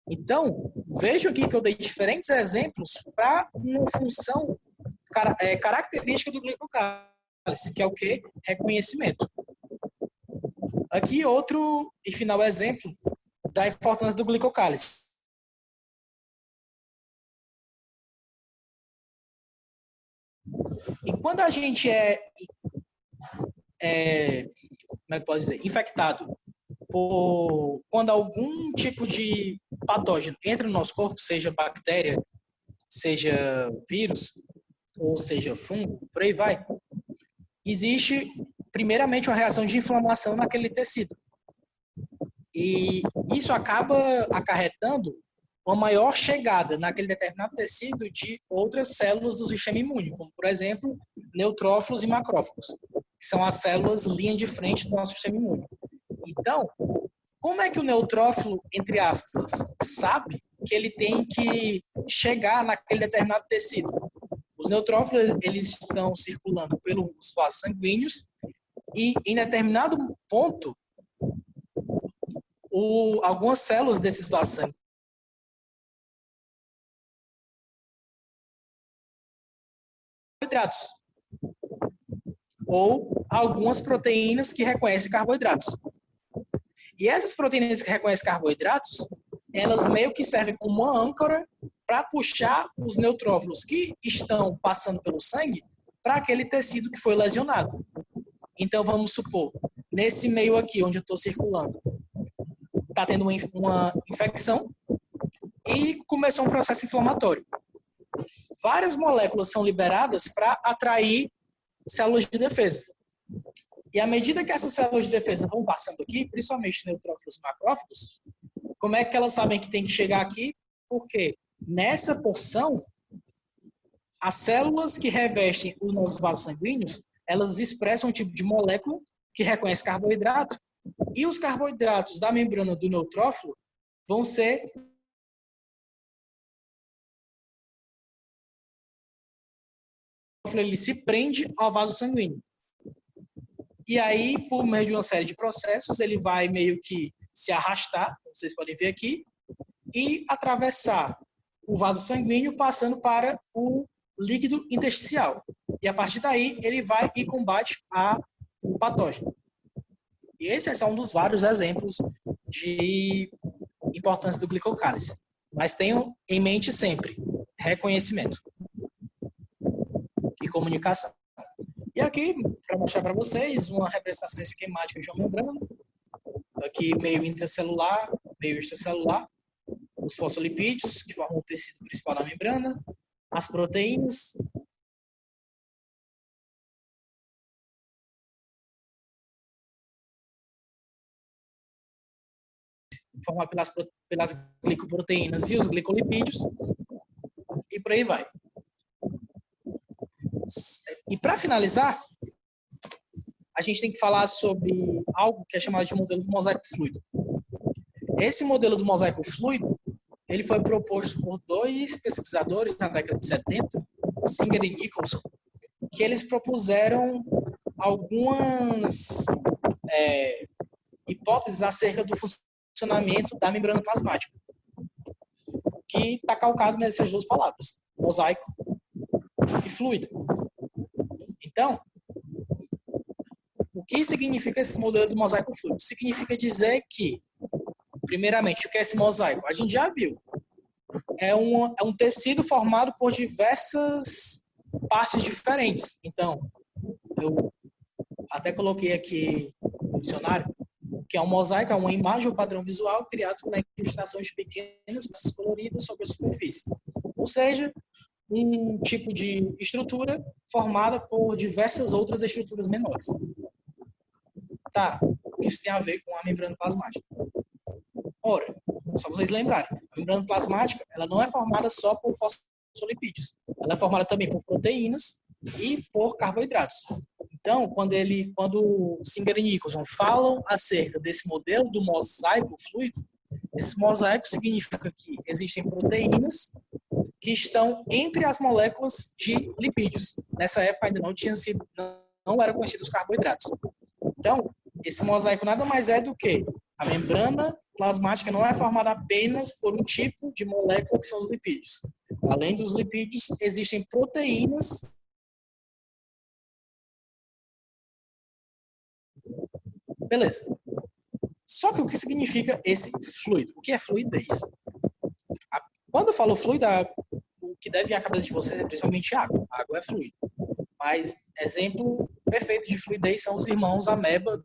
Então, vejo aqui que eu dei diferentes exemplos para uma função característica do glicocálice, que é o quê? Reconhecimento. Aqui outro e final exemplo da importância do glicocálice. E quando a gente como é que pode dizer, infectado quando algum tipo de patógeno entra no nosso corpo, seja bactéria, seja vírus, ou seja fungo, por aí vai, existe primeiramente uma reação de inflamação naquele tecido. E isso acaba acarretando uma maior chegada naquele determinado tecido de outras células do sistema imune, como, por exemplo, neutrófilos e macrófagos, que são as células linha de frente do nosso sistema imune. Então, como é que o neutrófilo, entre aspas, sabe que ele tem que chegar naquele determinado tecido? Os neutrófilos, eles estão circulando pelos vasos sanguíneos e, em determinado ponto, algumas células desses vasos sanguíneos carboidratos. ou algumas proteínas que reconhecem carboidratos. E essas proteínas que reconhecem carboidratos, elas meio que servem como uma âncora para puxar os neutrófilos que estão passando pelo sangue para aquele tecido que foi lesionado. Então, vamos supor, nesse meio aqui, onde eu estou circulando, está tendo uma infecção e começou um processo inflamatório. Várias moléculas são liberadas para atrair células de defesa. E à medida que essas células de defesa vão passando aqui, principalmente neutrófilos e macrófagos, como é que elas sabem que tem que chegar aqui? Porque nessa porção, as células que revestem os nossos vasos sanguíneos, elas expressam um tipo de molécula que reconhece carboidrato, e os carboidratos da membrana do neutrófilo vão ser ele se prende ao vaso sanguíneo. E aí, por meio de uma série de processos, ele vai meio que se arrastar, como vocês podem ver aqui, e atravessar o vaso sanguíneo, passando para o líquido intersticial. E a partir daí, ele vai e combate o patógeno. E esse é só um dos vários exemplos de importância do glicocálise. Mas tenham em mente sempre reconhecimento e comunicação. E aqui, para mostrar para vocês, uma representação esquemática de uma membrana, aqui meio intracelular, meio extracelular, os fosfolipídios, que formam o tecido principal da membrana, as proteínas, formadas pelas glicoproteínas e os glicolipídios, e por aí vai. E para finalizar, a gente tem que falar sobre algo que é chamado de modelo do mosaico fluido. Esse modelo do mosaico fluido, ele foi proposto por dois pesquisadores na década de 70, Singer e Nicholson, que eles propuseram algumas hipóteses acerca do funcionamento da membrana plasmática, que está calcado nessas duas palavras, mosaico e fluido. Então, o que significa esse modelo do mosaico fluido? Significa dizer que, primeiramente, o que é esse mosaico? A gente já viu. É um tecido formado por diversas partes diferentes. Então, eu até coloquei aqui no dicionário que é um mosaico, é uma imagem ou padrão visual criado na ilustração de pequenas peças coloridas sobre a superfície. Ou seja, um tipo de estrutura formada por diversas outras estruturas menores. Tá, o que isso tem a ver com a membrana plasmática? Ora, só vocês lembrarem, a membrana plasmática ela não é formada só por fosfolipídios, ela é formada também por proteínas e por carboidratos. Então, quando Singer e Nicholson falam acerca desse modelo do mosaico fluido, esse mosaico significa que existem proteínas que estão entre as moléculas de lipídios. Nessa época ainda não eram conhecidos os carboidratos. Então, esse mosaico nada mais é do que a membrana plasmática não é formada apenas por um tipo de molécula que são os lipídios. Além dos lipídios, existem proteínas. Beleza. Só que o que significa esse fluido? O que é fluidez? Quando eu falo fluido, o que deve vir à cabeça de vocês é principalmente água. A água é fluido. Mas exemplo perfeito de fluidez são os irmãos ameba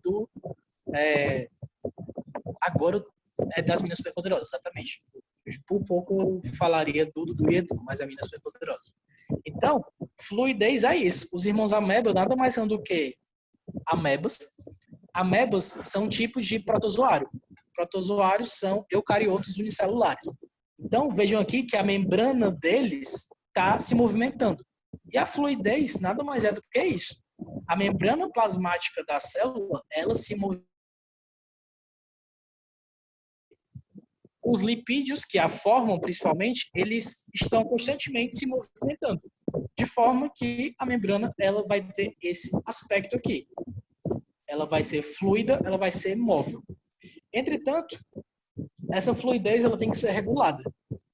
agora é das Minas Superpoderosas, exatamente. Por pouco eu falaria do Dudu e Edu, mas é Minas Superpoderosas. Então, fluidez é isso. Os irmãos ameba nada mais são do que amebas. Amebas são um tipo de protozoário. Protozoários são eucariotos unicelulares. Então, vejam aqui que a membrana deles está se movimentando. E a fluidez nada mais é do que isso. A membrana plasmática da célula, ela se movimenta. Os lipídios que a formam, principalmente, eles estão constantemente se movimentando, de forma que a membrana ela vai ter esse aspecto aqui. Ela vai ser fluida, ela vai ser móvel. Entretanto, essa fluidez ela tem que ser regulada.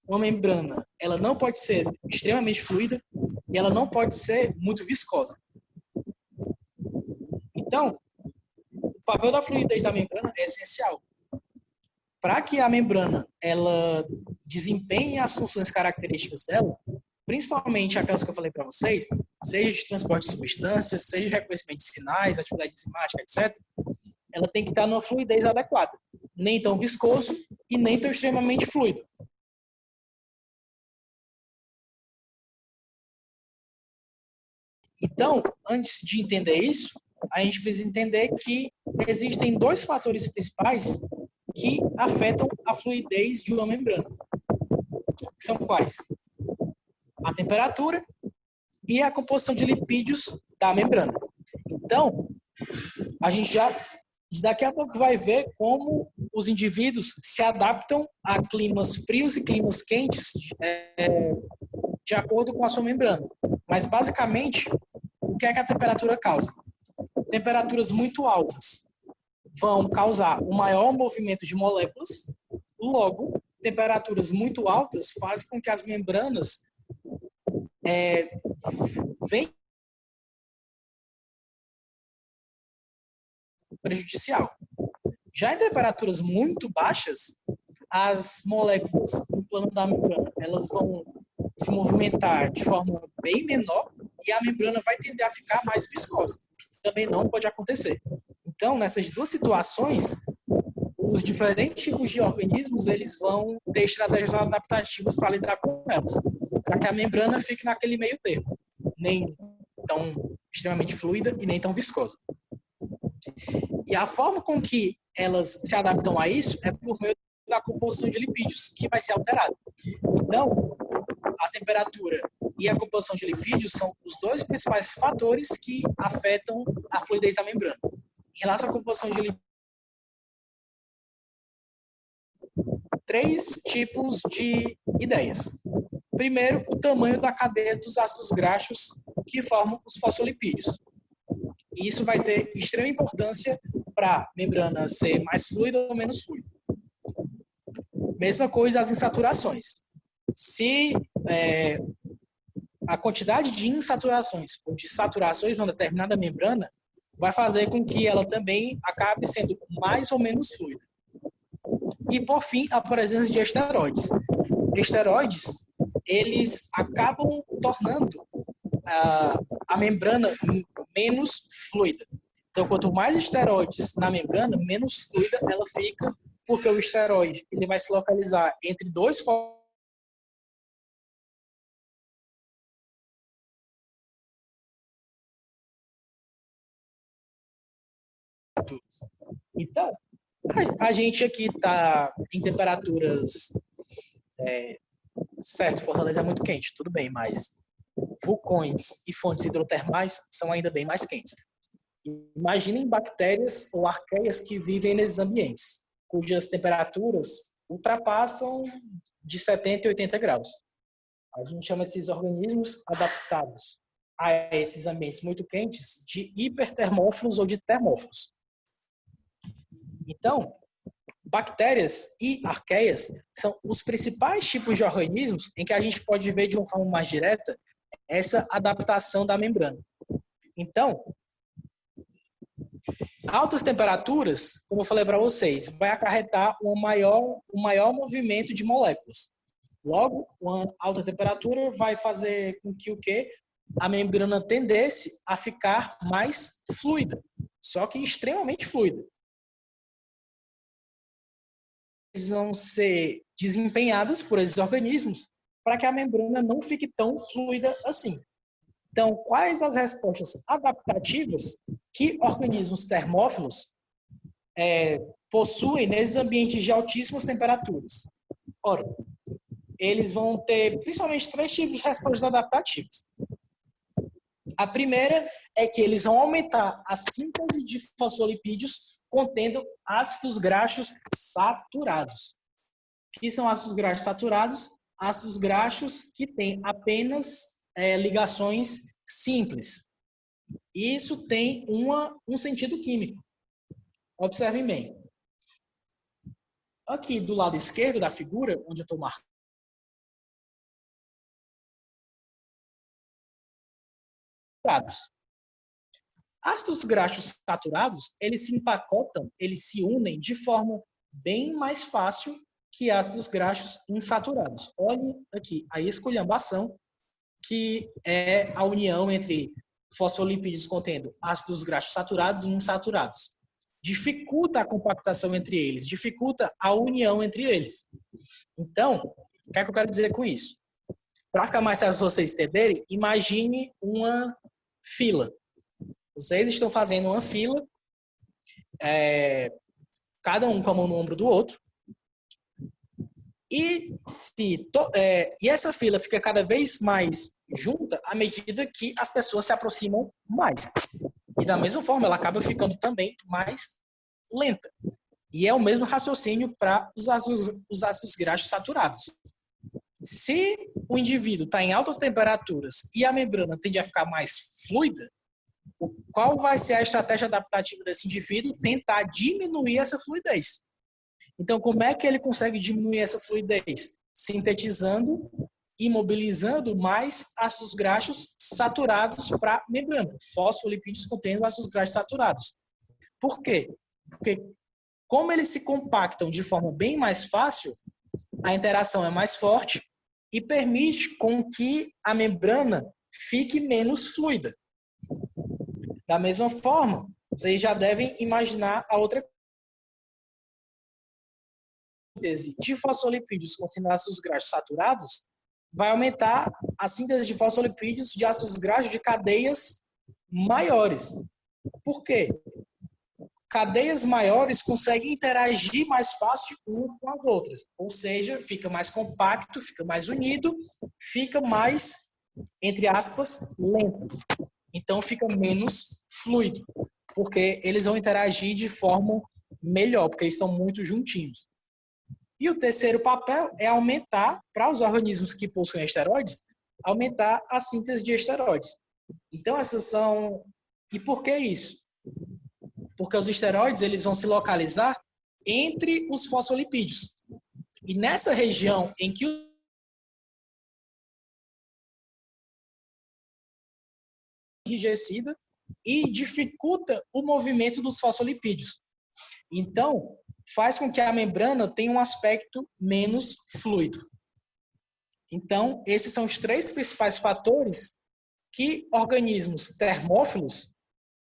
Uma membrana, ela não pode ser extremamente fluida e ela não pode ser muito viscosa. Então, o papel da fluidez da membrana é essencial. Para que a membrana ela desempenhe as funções características dela, principalmente aquelas que eu falei para vocês, seja de transporte de substâncias, seja de reconhecimento de sinais, atividade enzimática, etc., ela tem que estar numa fluidez adequada. Nem tão viscoso e nem tão extremamente fluido. Então, antes de entender isso, a gente precisa entender que existem dois fatores principais que afetam a fluidez de uma membrana. Que são quais? A temperatura e a composição de lipídios da membrana. Então, a gente já daqui a pouco vai ver como os indivíduos se adaptam a climas frios e climas quentes de acordo com a sua membrana. Mas, basicamente, o que é que a temperatura causa? Temperaturas muito altas vão causar um maior movimento de moléculas, logo, temperaturas muito altas fazem com que as membranas venham prejudicial. Já em temperaturas muito baixas, as moléculas no plano da membrana elas vão se movimentar de forma bem menor e a membrana vai tender a ficar mais viscosa, que também não pode acontecer. Então, nessas duas situações, os diferentes tipos de organismos eles vão ter estratégias adaptativas para lidar com elas, para que a membrana fique naquele meio termo, nem tão extremamente fluida e nem tão viscosa. E a forma com que elas se adaptam a isso é por meio da composição de lipídios, que vai ser alterada. Então, a temperatura e a composição de lipídios são os dois principais fatores que afetam a fluidez da membrana. Em relação à composição de lipídios, três tipos de ideias. Primeiro, o tamanho da cadeia dos ácidos graxos que formam os fosfolipídios. E isso vai ter extrema importância para a membrana ser mais fluida ou menos fluida. Mesma coisa as insaturações. Se a quantidade de insaturações ou de saturações de uma determinada membrana vai fazer com que ela também acabe sendo mais ou menos fluida. E, por fim, a presença de esteroides. Esteroides, eles acabam tornando a membrana menos fluida. Então, quanto mais esteroides na membrana, menos fluida ela fica, porque o esteroide ele vai se localizar entre dois Então, a gente aqui está em temperaturas certo, Fortaleza é muito quente, tudo bem, mas vulcões e fontes hidrotermais são ainda bem mais quentes. Imaginem bactérias ou arqueias que vivem nesses ambientes, cujas temperaturas ultrapassam de 70 e 80 graus. A gente chama esses organismos adaptados a esses ambientes muito quentes de hipertermófilos ou de termófilos. Então, bactérias e arqueias são os principais tipos de organismos em que a gente pode ver de uma forma mais direta essa adaptação da membrana. Então, altas temperaturas, como eu falei para vocês, vai acarretar um maior movimento de moléculas. Logo, uma alta temperatura vai fazer com que o quê? A membrana tendesse a ficar mais fluida, só que extremamente fluida. Precisam ser desempenhadas por esses organismos para que a membrana não fique tão fluida assim. Então, quais as respostas adaptativas que organismos termófilos possuem nesses ambientes de altíssimas temperaturas? Ora, eles vão ter principalmente três tipos de respostas adaptativas. A primeira é que eles vão aumentar a síntese de fosfolipídios contendo ácidos graxos saturados. O que são ácidos graxos saturados? Ácidos graxos que têm apenas ligações simples. Isso tem um sentido químico. Observem bem. Aqui do lado esquerdo da figura, onde eu estou marcando, Ácidos graxos saturados, eles se empacotam, eles se unem de forma bem mais fácil que ácidos graxos insaturados. Olhe aqui, a esculhambação, que é a união entre fosfolipídios contendo ácidos graxos saturados e insaturados. Dificulta a compactação entre eles, dificulta a união entre eles. Então, o que é que eu quero dizer com isso? Para ficar mais fácil vocês entenderem, imagine uma fila. Vocês estão fazendo uma fila, cada um com a mão no ombro do outro, e essa fila fica cada vez mais junta à medida que as pessoas se aproximam mais. E da mesma forma, ela acaba ficando também mais lenta. E é o mesmo raciocínio para os ácidos graxos saturados. Se o indivíduo está em altas temperaturas e a membrana tende a ficar mais fluida, qual vai ser a estratégia adaptativa desse indivíduo? Tentar diminuir essa fluidez. Então, como é que ele consegue diminuir essa fluidez? Sintetizando, imobilizando mais ácidos graxos saturados para a membrana. Fosfolipídios contendo ácidos graxos saturados. Por quê? Porque como eles se compactam de forma bem mais fácil, a interação é mais forte e permite com que a membrana fique menos fluida. Da mesma forma, vocês já devem imaginar a outra síntese de fosfolipídios contendo ácidos graxos saturados vai aumentar a síntese de fosfolipídios de ácidos graxos de cadeias maiores. Por quê? Cadeias maiores conseguem interagir mais fácil umas com as outras. Ou seja, fica mais compacto, fica mais unido, fica mais, entre aspas, lento. Então, fica menos fluido, porque eles vão interagir de forma melhor, porque eles estão muito juntinhos. E o terceiro papel é aumentar, para os organismos que possuem esteroides, aumentar a síntese de esteroides. Então, essas são... E por que isso? Porque os esteroides eles vão se localizar entre os fosfolipídios. E nessa região em que enrijecida e dificulta o movimento dos fosfolipídios. Então, faz com que a membrana tenha um aspecto menos fluido. Então, esses são os três principais fatores que organismos termófilos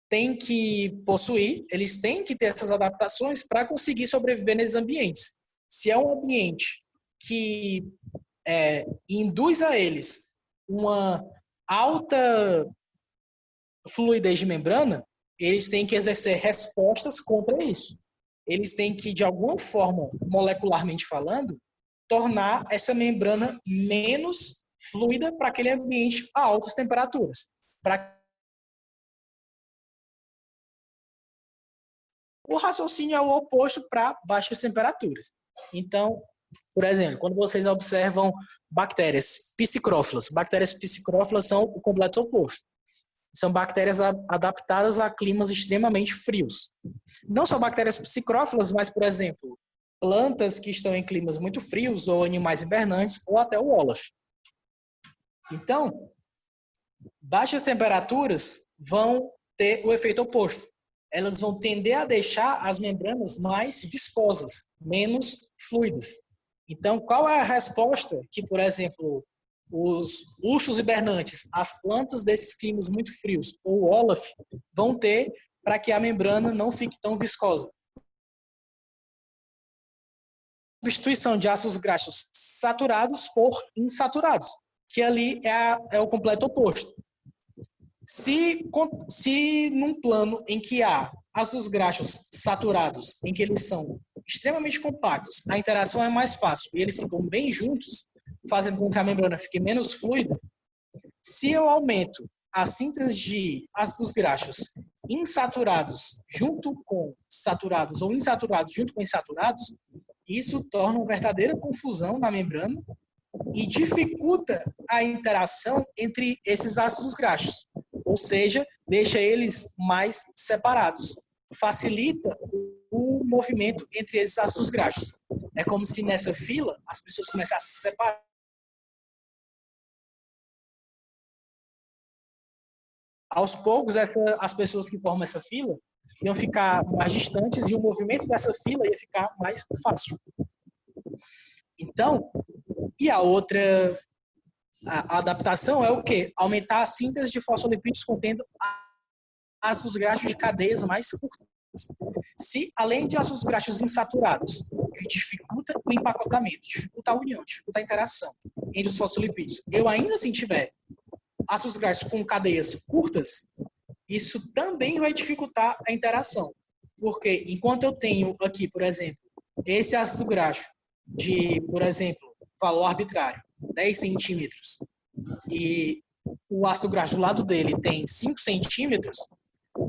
têm que possuir, eles têm que ter essas adaptações para conseguir sobreviver nesses ambientes. Se é um ambiente que induz a eles uma alta fluidez de membrana, eles têm que exercer respostas contra isso. Eles têm que, de alguma forma, molecularmente falando, tornar essa membrana menos fluida para aquele ambiente a altas temperaturas. O raciocínio é o oposto para baixas temperaturas. Então, por exemplo, quando vocês observam bactérias psicrófilas são o completo oposto. São bactérias adaptadas a climas extremamente frios. Não só bactérias psicrófilas, mas, por exemplo, plantas que estão em climas muito frios, ou animais hibernantes, ou até o Olaf. Então, baixas temperaturas vão ter o efeito oposto. Elas vão tender a deixar as membranas mais viscosas, menos fluidas. Então, qual é a resposta que, por exemplo, os ursos hibernantes, as plantas desses climas muito frios, ou o Olaf, vão ter para que a membrana não fique tão viscosa? Substituição de ácidos graxos saturados por insaturados, que ali é o completo oposto. Se num plano em que há ácidos graxos saturados, em que eles são extremamente compactos, a interação é mais fácil e eles ficam bem juntos, fazendo com que a membrana fique menos fluida, se eu aumento a síntese de ácidos graxos insaturados junto com saturados ou insaturados junto com insaturados, isso torna uma verdadeira confusão na membrana e dificulta a interação entre esses ácidos graxos, ou seja, deixa eles mais separados, facilita o movimento entre esses ácidos graxos. É como se nessa fila as pessoas começassem a se separar. Aos poucos, as pessoas que formam essa fila iam ficar mais distantes e o movimento dessa fila ia ficar mais fácil. Então, e a outra a adaptação é o quê? Aumentar a síntese de fosfolipídios contendo ácidos graxos de cadeias mais curtas. Se, além de ácidos graxos insaturados, que dificulta o empacotamento, dificulta a união, dificulta a interação entre os fosfolipídios, eu ainda assim tiver ácidos graxos com cadeias curtas, isso também vai dificultar a interação. Porque enquanto eu tenho aqui, por exemplo, esse ácido graxo de, por exemplo, valor arbitrário, 10 centímetros, e o ácido graxo do lado dele tem 5 centímetros,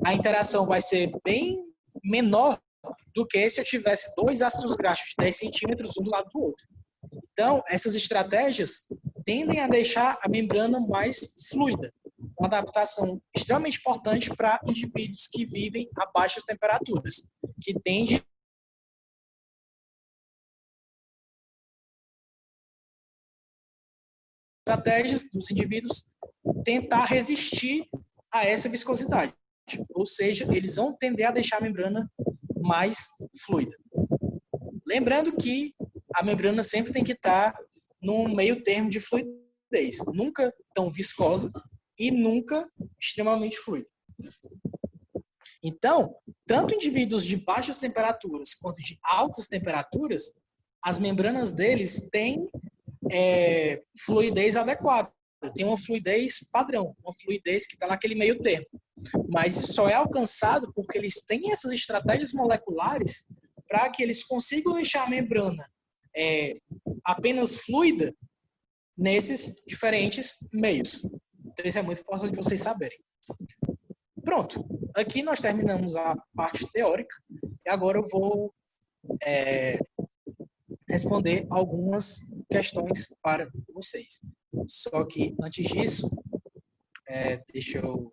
a interação vai ser bem menor do que se eu tivesse dois ácidos graxos de 10 centímetros um do lado do outro. Então, essas estratégias tendem a deixar a membrana mais fluida, uma adaptação extremamente importante para indivíduos que vivem a baixas temperaturas, que tende estratégias dos indivíduos tentar resistir a essa viscosidade. Ou seja, eles vão tender a deixar a membrana mais fluida. Lembrando que a membrana sempre tem que estar num meio termo de fluidez, nunca tão viscosa e nunca extremamente fluida. Então, tanto indivíduos de baixas temperaturas quanto de altas temperaturas, as membranas deles têm fluidez adequada, tem uma fluidez padrão, uma fluidez que está naquele meio termo. Mas isso só é alcançado porque eles têm essas estratégias moleculares para que eles consigam deixar a membrana apenas fluida nesses diferentes meios. Então isso é muito importante vocês saberem. Pronto, aqui nós terminamos a parte teórica e agora eu vou responder algumas questões para vocês. Só que antes disso, deixa eu